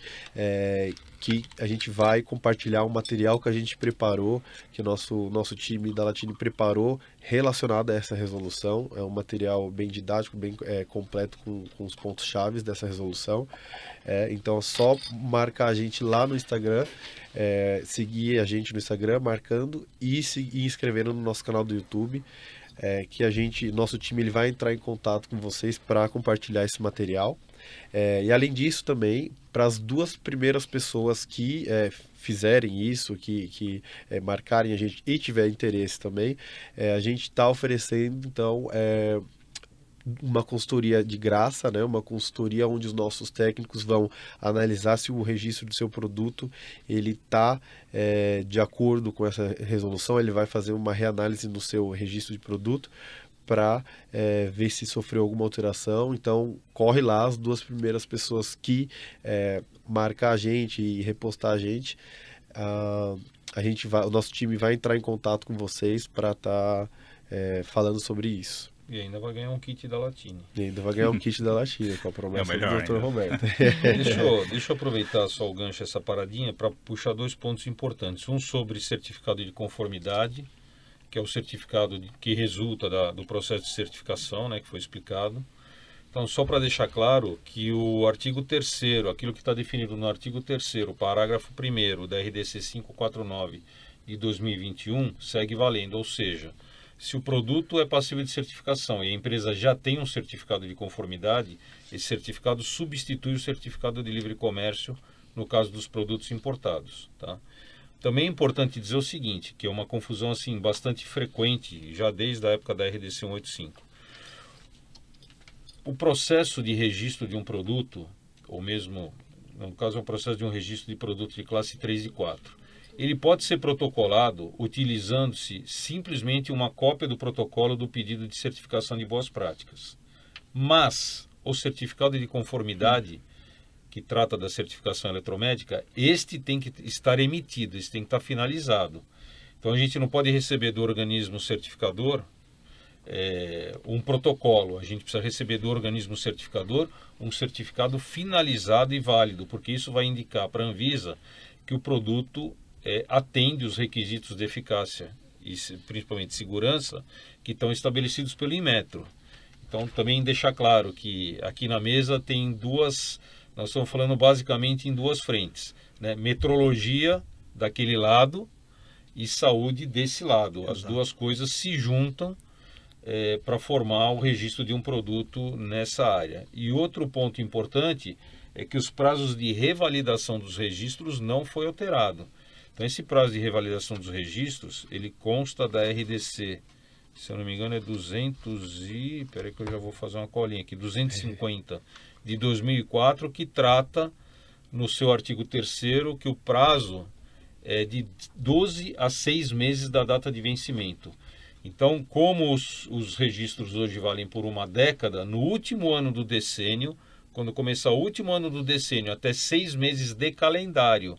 que a gente vai compartilhar um material que a gente preparou, que o nosso time da Latini preparou relacionado a essa resolução. É um material bem didático, bem completo com os pontos-chave dessa resolução. Então é só marcar a gente lá no Instagram, seguir a gente no Instagram, marcando e se inscrevendo no nosso canal do YouTube. Que nosso time ele vai entrar em contato com vocês para compartilhar esse material. E além disso também, para as 2 primeiras pessoas que fizerem isso, que marcarem a gente e tiver interesse também, a gente está oferecendo então uma consultoria de graça, né? Uma consultoria onde os nossos técnicos vão analisar se o registro do seu produto ele está de acordo com essa resolução. Ele vai fazer uma reanálise no seu registro de produto para ver se sofreu alguma alteração. Então corre lá, as 2 primeiras pessoas que marcar a gente e repostar a gente, o nosso time vai entrar em contato com vocês para estar falando sobre isso. E ainda vai ganhar um kit da Latini. E ainda vai ganhar um kit da Latini, com a promessa do Dr. Roberto. Deixa eu aproveitar só o gancho, essa paradinha, para puxar 2 pontos importantes. Um sobre certificado de conformidade, que é o certificado que resulta do processo de certificação, né, que foi explicado. Então, só para deixar claro que o artigo 3º, aquilo que está definido no artigo 3º, parágrafo 1º da RDC 549 de 2021, segue valendo, ou seja, se o produto é passível de certificação e a empresa já tem um certificado de conformidade, esse certificado substitui o certificado de livre comércio no caso dos produtos importados. Tá? Também é importante dizer o seguinte, que é uma confusão assim, bastante frequente, já desde a época da RDC 185. O processo de registro de um produto, ou mesmo, no caso é um processo de um registro de produto de classe 3 e 4, ele pode ser protocolado utilizando-se simplesmente uma cópia do protocolo do pedido de certificação de boas práticas. Mas o certificado de conformidade, que trata da certificação eletromédica, este tem que estar emitido, este tem que estar finalizado. Então a gente não pode receber do organismo certificador um protocolo, a gente precisa receber do organismo certificador um certificado finalizado e válido, porque isso vai indicar para a Anvisa que o produto atende os requisitos de eficácia e principalmente segurança que estão estabelecidos pelo Inmetro. Então também deixar claro que aqui na mesa tem nós estamos falando basicamente em 2 frentes, né? Metrologia daquele lado e saúde desse lado. Exato. As 2 coisas se juntam para formar o registro de um produto nessa área. E outro ponto importante é que os prazos de revalidação dos registros não foi alterado. Então esse prazo de revalidação dos registros, ele consta da RDC, se eu não me engano é espera aí que eu já vou fazer uma colinha aqui, 250 de 2004, que trata no seu artigo 3º que o prazo é de 12 a 6 meses da data de vencimento. Então, como os registros hoje valem por uma década, no último ano do decênio, quando começar o último ano do decênio, até 6 meses de calendário,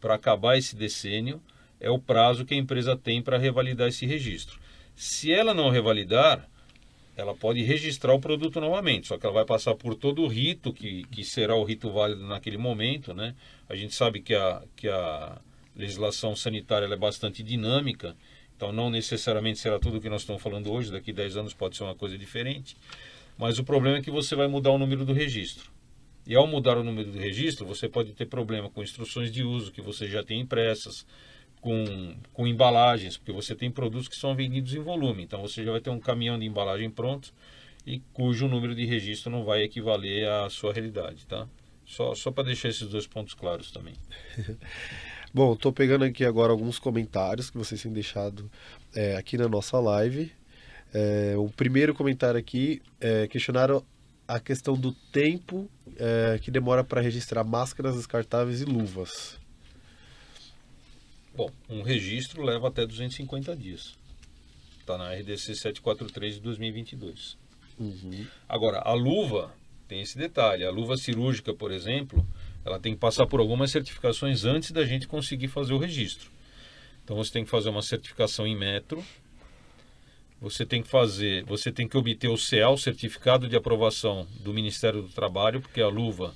para acabar esse decênio, é o prazo que a empresa tem para revalidar esse registro. Se ela não revalidar, ela pode registrar o produto novamente, só que ela vai passar por todo o rito, que será o rito válido naquele momento, né? A gente sabe que a legislação sanitária ela é bastante dinâmica, então não necessariamente será tudo o que nós estamos falando hoje, daqui a 10 anos pode ser uma coisa diferente, mas o problema é que você vai mudar o número do registro. E ao mudar o número do registro, você pode ter problema com instruções de uso que você já tem impressas, com embalagens, porque você tem produtos que são vendidos em volume. Então você já vai ter um caminhão de embalagem pronto e cujo número de registro não vai equivaler à sua realidade, tá? Só para deixar esses 2 pontos claros também. Bom, estou pegando aqui agora alguns comentários que vocês têm deixado aqui na nossa live. O primeiro comentário aqui questionaram a questão do tempo que demora para registrar máscaras descartáveis e luvas. Bom, um registro leva até 250 dias. Está na RDC 743 de 2022. Uhum. Agora, a luva tem esse detalhe. A luva cirúrgica, por exemplo, ela tem que passar por algumas certificações antes da gente conseguir fazer o registro. Então você tem que fazer uma certificação em metro. Você tem que obter o CA, o Certificado de Aprovação do Ministério do Trabalho, porque a luva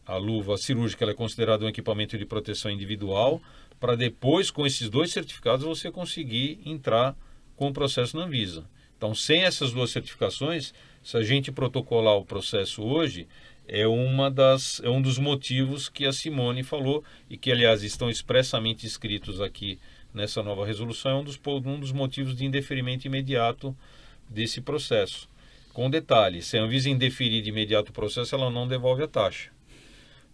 a luva cirúrgica ela é considerada um equipamento de proteção individual, para depois, com esses 2 certificados, você conseguir entrar com o processo na Anvisa. Então, sem essas 2 certificações, se a gente protocolar o processo hoje, é um dos motivos que a Simone falou, e que, aliás, estão expressamente escritos aqui nessa nova resolução, é um dos motivos de indeferimento imediato desse processo. Com detalhe, se a Anvisa indeferir de imediato o processo, ela não devolve a taxa.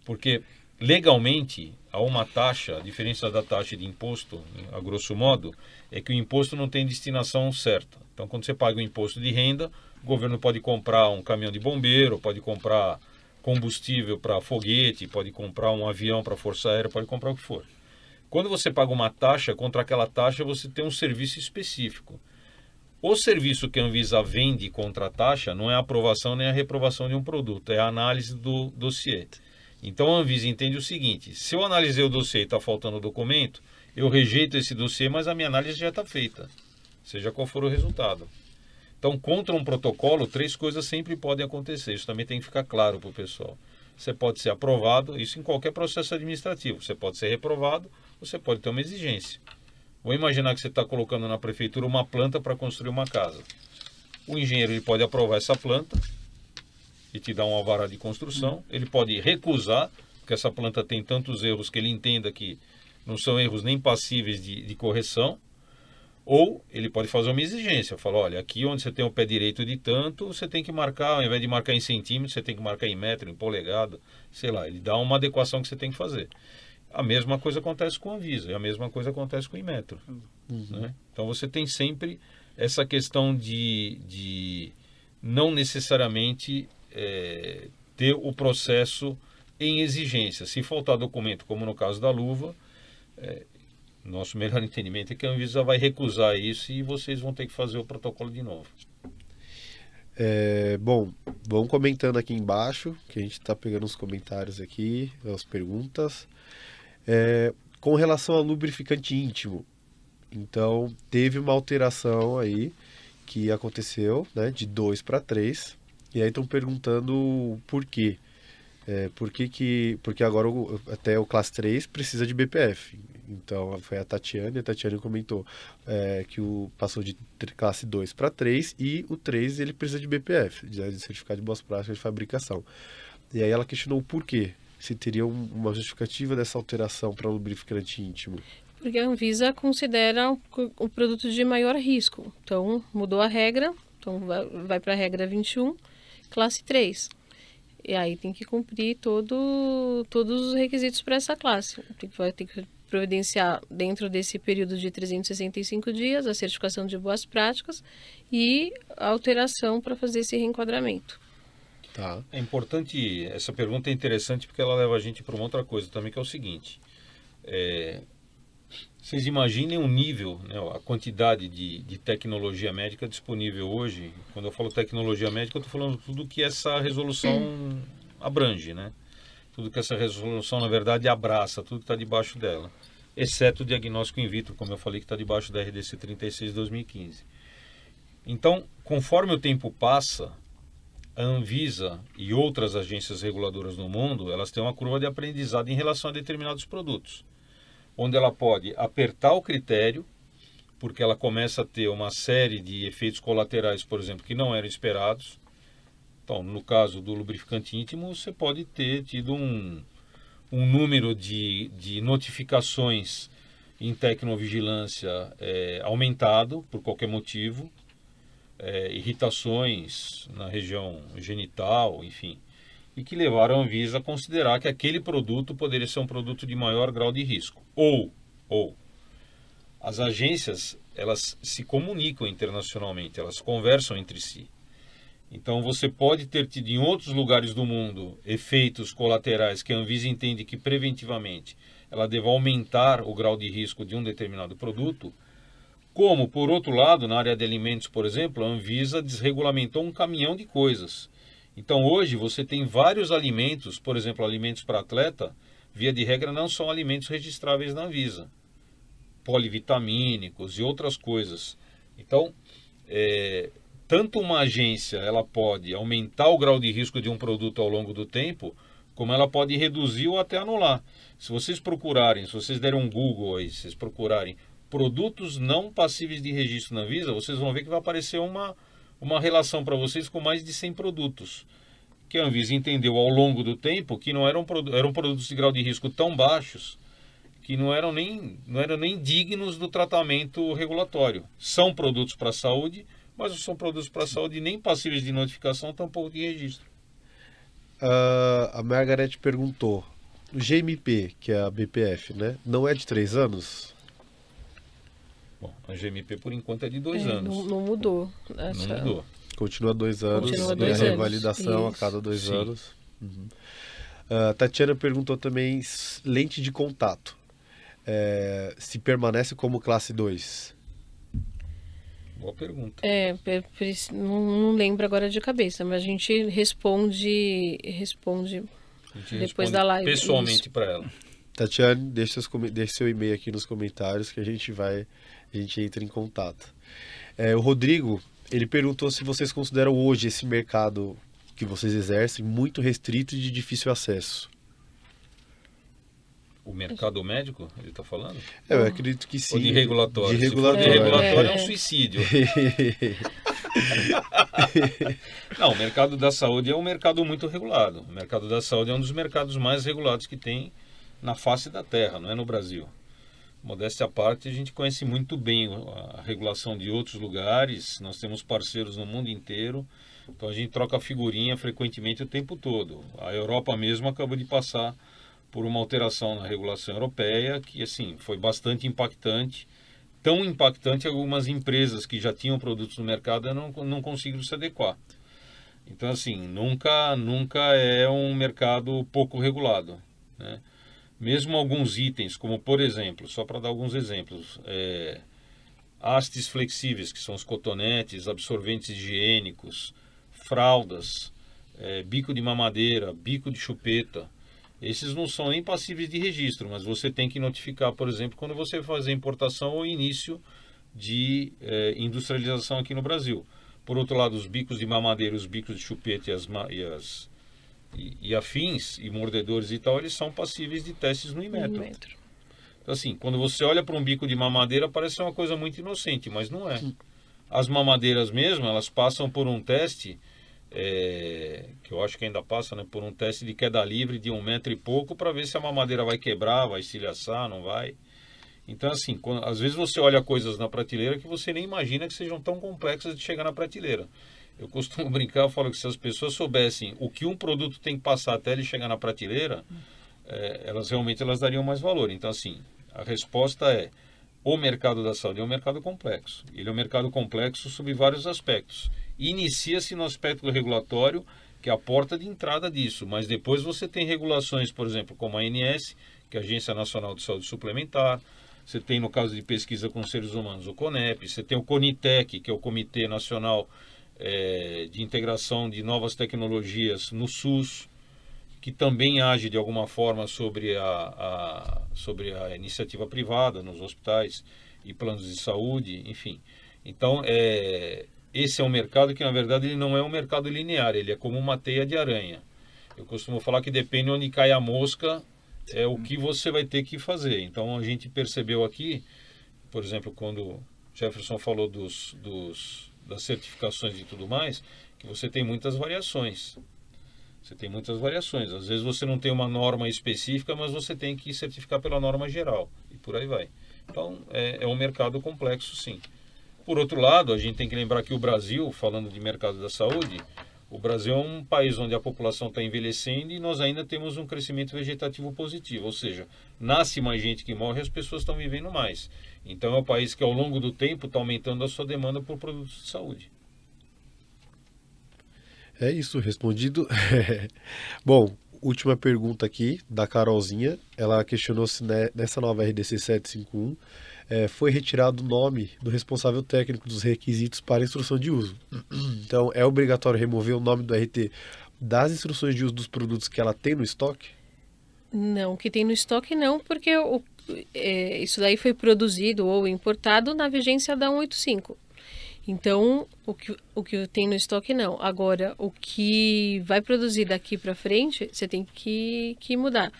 Porque, legalmente, há uma taxa, a diferença da taxa de imposto, a grosso modo, é que o imposto não tem destinação certa. Então, quando você paga o imposto de renda, o governo pode comprar um caminhão de bombeiro, pode comprar combustível para foguete, pode comprar um avião para a Força Aérea, pode comprar o que for. Quando você paga uma taxa, contra aquela taxa você tem um serviço específico. O serviço que a Anvisa vende contra a taxa não é a aprovação nem a reprovação de um produto, é a análise do dossiê. Então a Anvisa entende o seguinte: se eu analisei o dossiê e está faltando documento, eu rejeito esse dossiê, mas a minha análise já está feita, seja qual for o resultado. Então, contra um protocolo, 3 coisas sempre podem acontecer. Isso também tem que ficar claro para o pessoal. Você pode ser aprovado, isso em qualquer processo administrativo. Você pode ser reprovado, você pode ter uma exigência. Vou imaginar que você está colocando na prefeitura uma planta para construir uma casa. O engenheiro ele pode aprovar essa planta e te dar um alvará de construção. Ele pode recusar, porque essa planta tem tantos erros que ele entenda que não são erros nem passíveis de correção. Ou ele pode fazer uma exigência, falar, olha, aqui onde você tem o pé direito de tanto, você tem que marcar, ao invés de marcar em centímetros, você tem que marcar em metro, em polegada, sei lá, ele dá uma adequação que você tem que fazer. A mesma coisa acontece com a Anvisa, e a mesma coisa acontece com o Inmetro. Né? Então você tem sempre essa questão de não necessariamente ter o processo em exigência. Se faltar documento, como no caso da luva, nosso melhor entendimento é que a Anvisa vai recusar isso e vocês vão ter que fazer o protocolo de novo. Bom, vão comentando aqui embaixo, que a gente está pegando os comentários aqui, as perguntas. Com relação ao lubrificante íntimo, então teve uma alteração aí que aconteceu, né, de 2 para 3, e aí estão perguntando por quê. Porque agora até o classe 3 precisa de BPF. Então foi a Tatiane comentou que passou de classe 2 para 3 e o 3 ele precisa de BPF, de certificado de boas práticas de fabricação. E aí ela questionou o porquê, se teria uma justificativa dessa alteração para o lubrificante íntimo. Porque a Anvisa considera o produto de maior risco. Então mudou a regra, então vai para a regra 21, classe 3. E aí tem que cumprir todos os requisitos para essa classe. Vai ter que providenciar dentro desse período de 365 dias a certificação de boas práticas e a alteração para fazer esse reenquadramento. Tá. É importante, essa pergunta é interessante porque ela leva a gente para uma outra coisa também, que é o seguinte. Vocês imaginem o nível, né, a quantidade de tecnologia médica disponível hoje. Quando eu falo tecnologia médica, eu estou falando tudo que essa resolução abrange, né? Tudo que essa resolução, na verdade, abraça, tudo que está debaixo dela. Exceto o diagnóstico in vitro, como eu falei, que está debaixo da RDC 36 de 2015. Então, conforme o tempo passa, a Anvisa e outras agências reguladoras no mundo, elas têm uma curva de aprendizado em relação a determinados produtos, onde ela pode apertar o critério, porque ela começa a ter uma série de efeitos colaterais, por exemplo, que não eram esperados. Então, no caso do lubrificante íntimo, você pode ter tido um número de notificações em tecnovigilância aumentado por qualquer motivo, irritações na região genital, enfim, e que levaram a Anvisa a considerar que aquele produto poderia ser um produto de maior grau de risco. Ou as agências, elas se comunicam internacionalmente, elas conversam entre si. Então você pode ter tido em outros lugares do mundo efeitos colaterais que a Anvisa entende que preventivamente ela deva aumentar o grau de risco de um determinado produto, como, por outro lado, na área de alimentos, por exemplo, a Anvisa desregulamentou um caminhão de coisas. Então hoje você tem vários alimentos, por exemplo, alimentos para atleta, via de regra não são alimentos registráveis na Anvisa, polivitamínicos e outras coisas. Então, tanto uma agência ela pode aumentar o grau de risco de um produto ao longo do tempo, como ela pode reduzir ou até anular. Se vocês procurarem, se vocês derem um Google aí, se vocês procurarem produtos não passíveis de registro na Anvisa, vocês vão ver que vai aparecer uma relação para vocês com mais de 100 produtos. Que a Anvisa entendeu ao longo do tempo que não eram produtos de grau de risco tão baixos que não eram nem dignos do tratamento regulatório. São produtos para a saúde, mas não são produtos para a saúde nem passíveis de notificação, tampouco de registro. A Margaret perguntou, o GMP, que é a BPF, né, não é de 3 anos? Bom, a GMP por enquanto é de 2 anos. Não mudou. Não mudou. Continua 2 anos, Continua e 2 a anos. revalidação a Isso. cada 2 Sim. anos. Tatiana perguntou também, lente de contato, se permanece como classe 2? Boa pergunta. Não lembro agora de cabeça, mas a gente responde A gente depois responde da live. pessoalmente para ela. Tatiane, deixe seu e-mail aqui nos comentários que a gente entra em contato. O Rodrigo, ele perguntou se vocês consideram hoje esse mercado que vocês exercem muito restrito e de difícil acesso. O mercado médico, ele está falando? Eu acredito que sim. Ou de regulatório? De Se for de regulatório. regulatório é um suicídio. Não, o mercado da saúde é um mercado muito regulado. O mercado da saúde é um dos mercados mais regulados que tem na face da terra, não é no Brasil. Modéstia à parte, a gente conhece muito bem a regulação de outros lugares, nós temos parceiros no mundo inteiro, então a gente troca figurinha frequentemente o tempo todo. A Europa mesmo acabou de passar por uma alteração na regulação europeia que, assim, foi bastante impactante, tão impactante que algumas empresas que já tinham produtos no mercado não conseguiram se adequar. Então, assim, nunca é um mercado pouco regulado, né? Mesmo alguns itens, como por exemplo, só para dar alguns exemplos, hastes flexíveis, que são os cotonetes, absorventes higiênicos, fraldas, bico de mamadeira, bico de chupeta, esses não são nem passíveis de registro, mas você tem que notificar, por exemplo, quando você vai fazer importação ou início de industrialização aqui no Brasil. Por outro lado, os bicos de mamadeira, os bicos de chupeta e afins, e mordedores e tal, eles são passíveis de testes no Inmetro. Então, assim, quando você olha para um bico de mamadeira, parece uma coisa muito inocente, mas não é. As mamadeiras mesmo, elas passam por um teste, que eu acho que ainda passa, né, por um teste de queda livre de 1 metro e pouco, para ver se a mamadeira vai quebrar, vai estilhaçar, não vai. Então, assim, às vezes você olha coisas na prateleira que você nem imagina que sejam tão complexas de chegar na prateleira. Eu costumo brincar, eu falo que se as pessoas soubessem o que um produto tem que passar até ele chegar na prateleira, elas dariam mais valor. Então, assim, a resposta o mercado da saúde é um mercado complexo. Ele é um mercado complexo sob vários aspectos. Inicia-se no aspecto regulatório, que é a porta de entrada disso, mas depois você tem regulações, por exemplo, como a ANS, que é a Agência Nacional de Saúde Suplementar. Você tem, no caso de pesquisa com seres humanos, o CONEP. Você tem o CONITEC, que é o Comitê Nacional de Integração de Novas Tecnologias no SUS, que também age de alguma forma sobre a iniciativa privada nos hospitais e planos de saúde, enfim. Então, esse é um mercado que, na verdade, ele não é um mercado linear, ele é como uma teia de aranha. Eu costumo falar que depende onde cai a mosca, é o que você vai ter que fazer. Então, a gente percebeu aqui, por exemplo, quando o Jefferson falou das certificações e tudo mais, que você tem muitas variações. Você tem muitas variações. Às vezes você não tem uma norma específica, mas você tem que certificar pela norma geral. E por aí vai. Então, é um mercado complexo, sim. Por outro lado, a gente tem que lembrar que o Brasil, falando de mercado da saúde, o Brasil é um país onde a população está envelhecendo e nós ainda temos um crescimento vegetativo positivo. Ou seja, nasce mais gente que morre e as pessoas estão vivendo mais. Então, é um país que ao longo do tempo está aumentando a sua demanda por produtos de saúde. É isso, respondido. Bom, última pergunta aqui da Carolzinha. Ela questionou se nessa nova RDC 751 foi retirado o nome do responsável técnico dos requisitos para instrução de uso. Então, é obrigatório remover o nome do RT das instruções de uso dos produtos que ela tem no estoque? Não, que tem no estoque não, porque isso daí foi produzido ou importado na vigência da 185. Então, o que tem no estoque, não. Agora, o que vai produzir daqui para frente, você tem que mudar.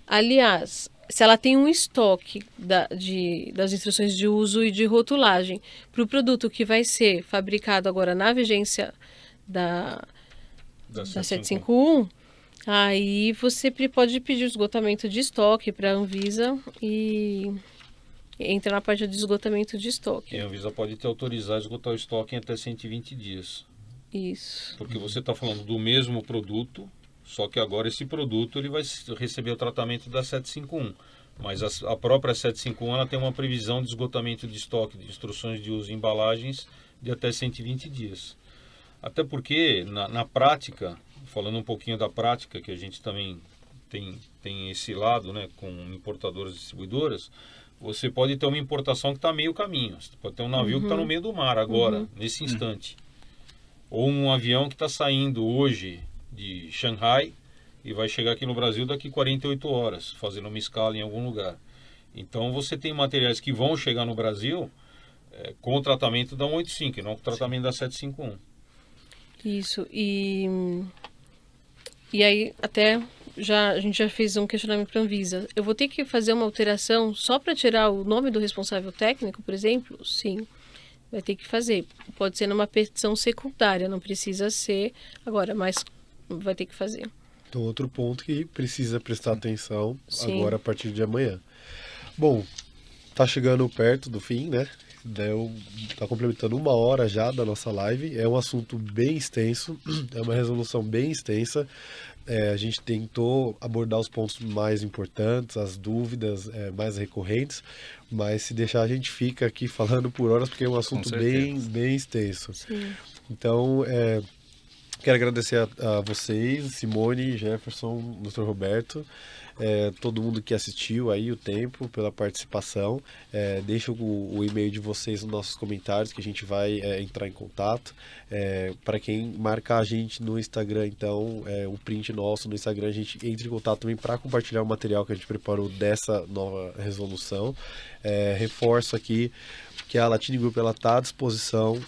Aliás, se ela tem um estoque das instruções de uso e de rotulagem para o produto que vai ser fabricado agora na vigência da 751, aí você pode pedir esgotamento de estoque para a Anvisa e entra na parte de esgotamento de estoque. E a Anvisa pode te autorizar a esgotar o estoque em até 120 dias. Isso. Porque você está falando do mesmo produto, só que agora esse produto ele vai receber o tratamento da 751. Mas a própria 751 ela tem uma previsão de esgotamento de estoque, de instruções de uso e embalagens de até 120 dias. Até porque, na prática, falando um pouquinho da prática, que a gente também tem esse lado, né, com importadoras e distribuidoras, você pode ter uma importação que está meio caminho. Você pode ter um navio que está no meio do mar agora, nesse instante. Ou um avião que está saindo hoje de Xangai e vai chegar aqui no Brasil daqui 48 horas, fazendo uma escala em algum lugar. Então você tem materiais que vão chegar no Brasil com o tratamento da 185, não com o tratamento da 751. Isso. E aí até a gente já fez um questionamento para a Anvisa. Eu vou ter que fazer uma alteração só para tirar o nome do responsável técnico, por exemplo? Sim, vai ter que fazer. Pode ser numa petição secundária, não precisa ser agora, mas vai ter que fazer. Então, outro ponto que precisa prestar atenção Sim. agora a partir de amanhã. Bom, tá chegando perto do fim, né? Tá complementando 1 hora já da nossa live. É um assunto bem extenso, é uma resolução bem extensa. A gente tentou abordar os pontos mais importantes, as dúvidas mais recorrentes, mas se deixar a gente fica aqui falando por horas, porque é um assunto bem extenso. Sim. Então, quero agradecer a vocês, Simone, Jefferson, Dr. Roberto, todo mundo que assistiu aí o tempo pela participação. Deixa o e-mail de vocês nos nossos comentários que a gente vai entrar em contato. Para quem marcar a gente no Instagram, então, um print nosso no Instagram, a gente entra em contato também para compartilhar o material que a gente preparou dessa nova resolução. Reforço aqui que a Latini Group está à disposição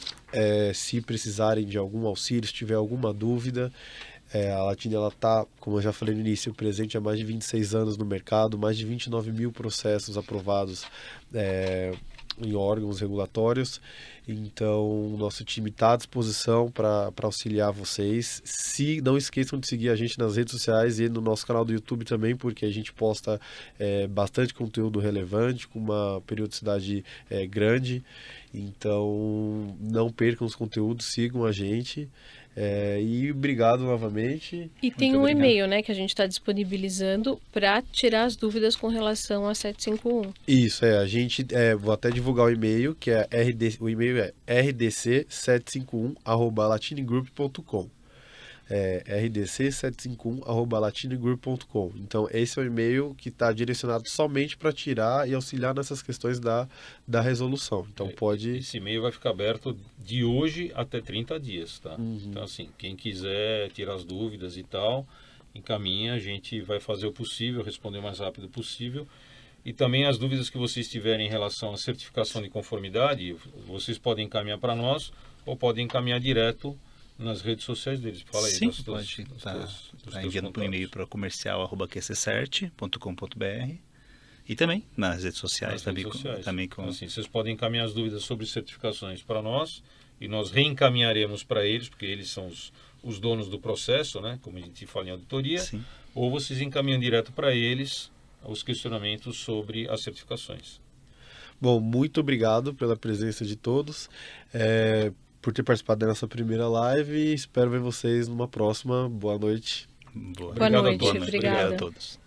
se precisarem de algum auxílio, se tiver alguma dúvida. A Latini está, como eu já falei no início, presente há mais de 26 anos no mercado, mais de 29 mil processos aprovados em órgãos regulatórios. Então, o nosso time está à disposição para auxiliar vocês. Não esqueçam de seguir a gente nas redes sociais e no nosso canal do YouTube também, porque a gente posta bastante conteúdo relevante, com uma periodicidade grande. Então, não percam os conteúdos, sigam a gente. E obrigado novamente. E tem um e-mail, né, que a gente está disponibilizando para tirar as dúvidas com relação a 751. Isso, a gente, vou até divulgar o e-mail, que é o e-mail é rdc751@latinegroup.com. rdc751@latinegroup.com. Então, esse é o e-mail que está direcionado somente para tirar e auxiliar nessas questões da resolução. Então, Esse e-mail vai ficar aberto de hoje até 30 dias, tá? Então, assim, quem quiser tirar as dúvidas e tal, encaminha, a gente vai fazer o possível, responder o mais rápido possível. E também as dúvidas que vocês tiverem em relação à certificação de conformidade, vocês podem encaminhar para nós ou podem encaminhar direto nas redes sociais deles. Fala aí. Sim, pode estar enviando por e-mail para comercial@qccert.com.br e também nas redes sociais. Também Então, assim, vocês podem encaminhar as dúvidas sobre certificações para nós e nós reencaminharemos para eles, porque eles são os donos do processo, né? Como a gente fala em auditoria. Sim. Ou vocês encaminham direto para eles os questionamentos sobre as certificações. Bom, muito obrigado pela presença de todos. Por ter participado da nossa primeira live. Espero ver vocês numa próxima. Boa noite. Boa noite. Obrigada a todos.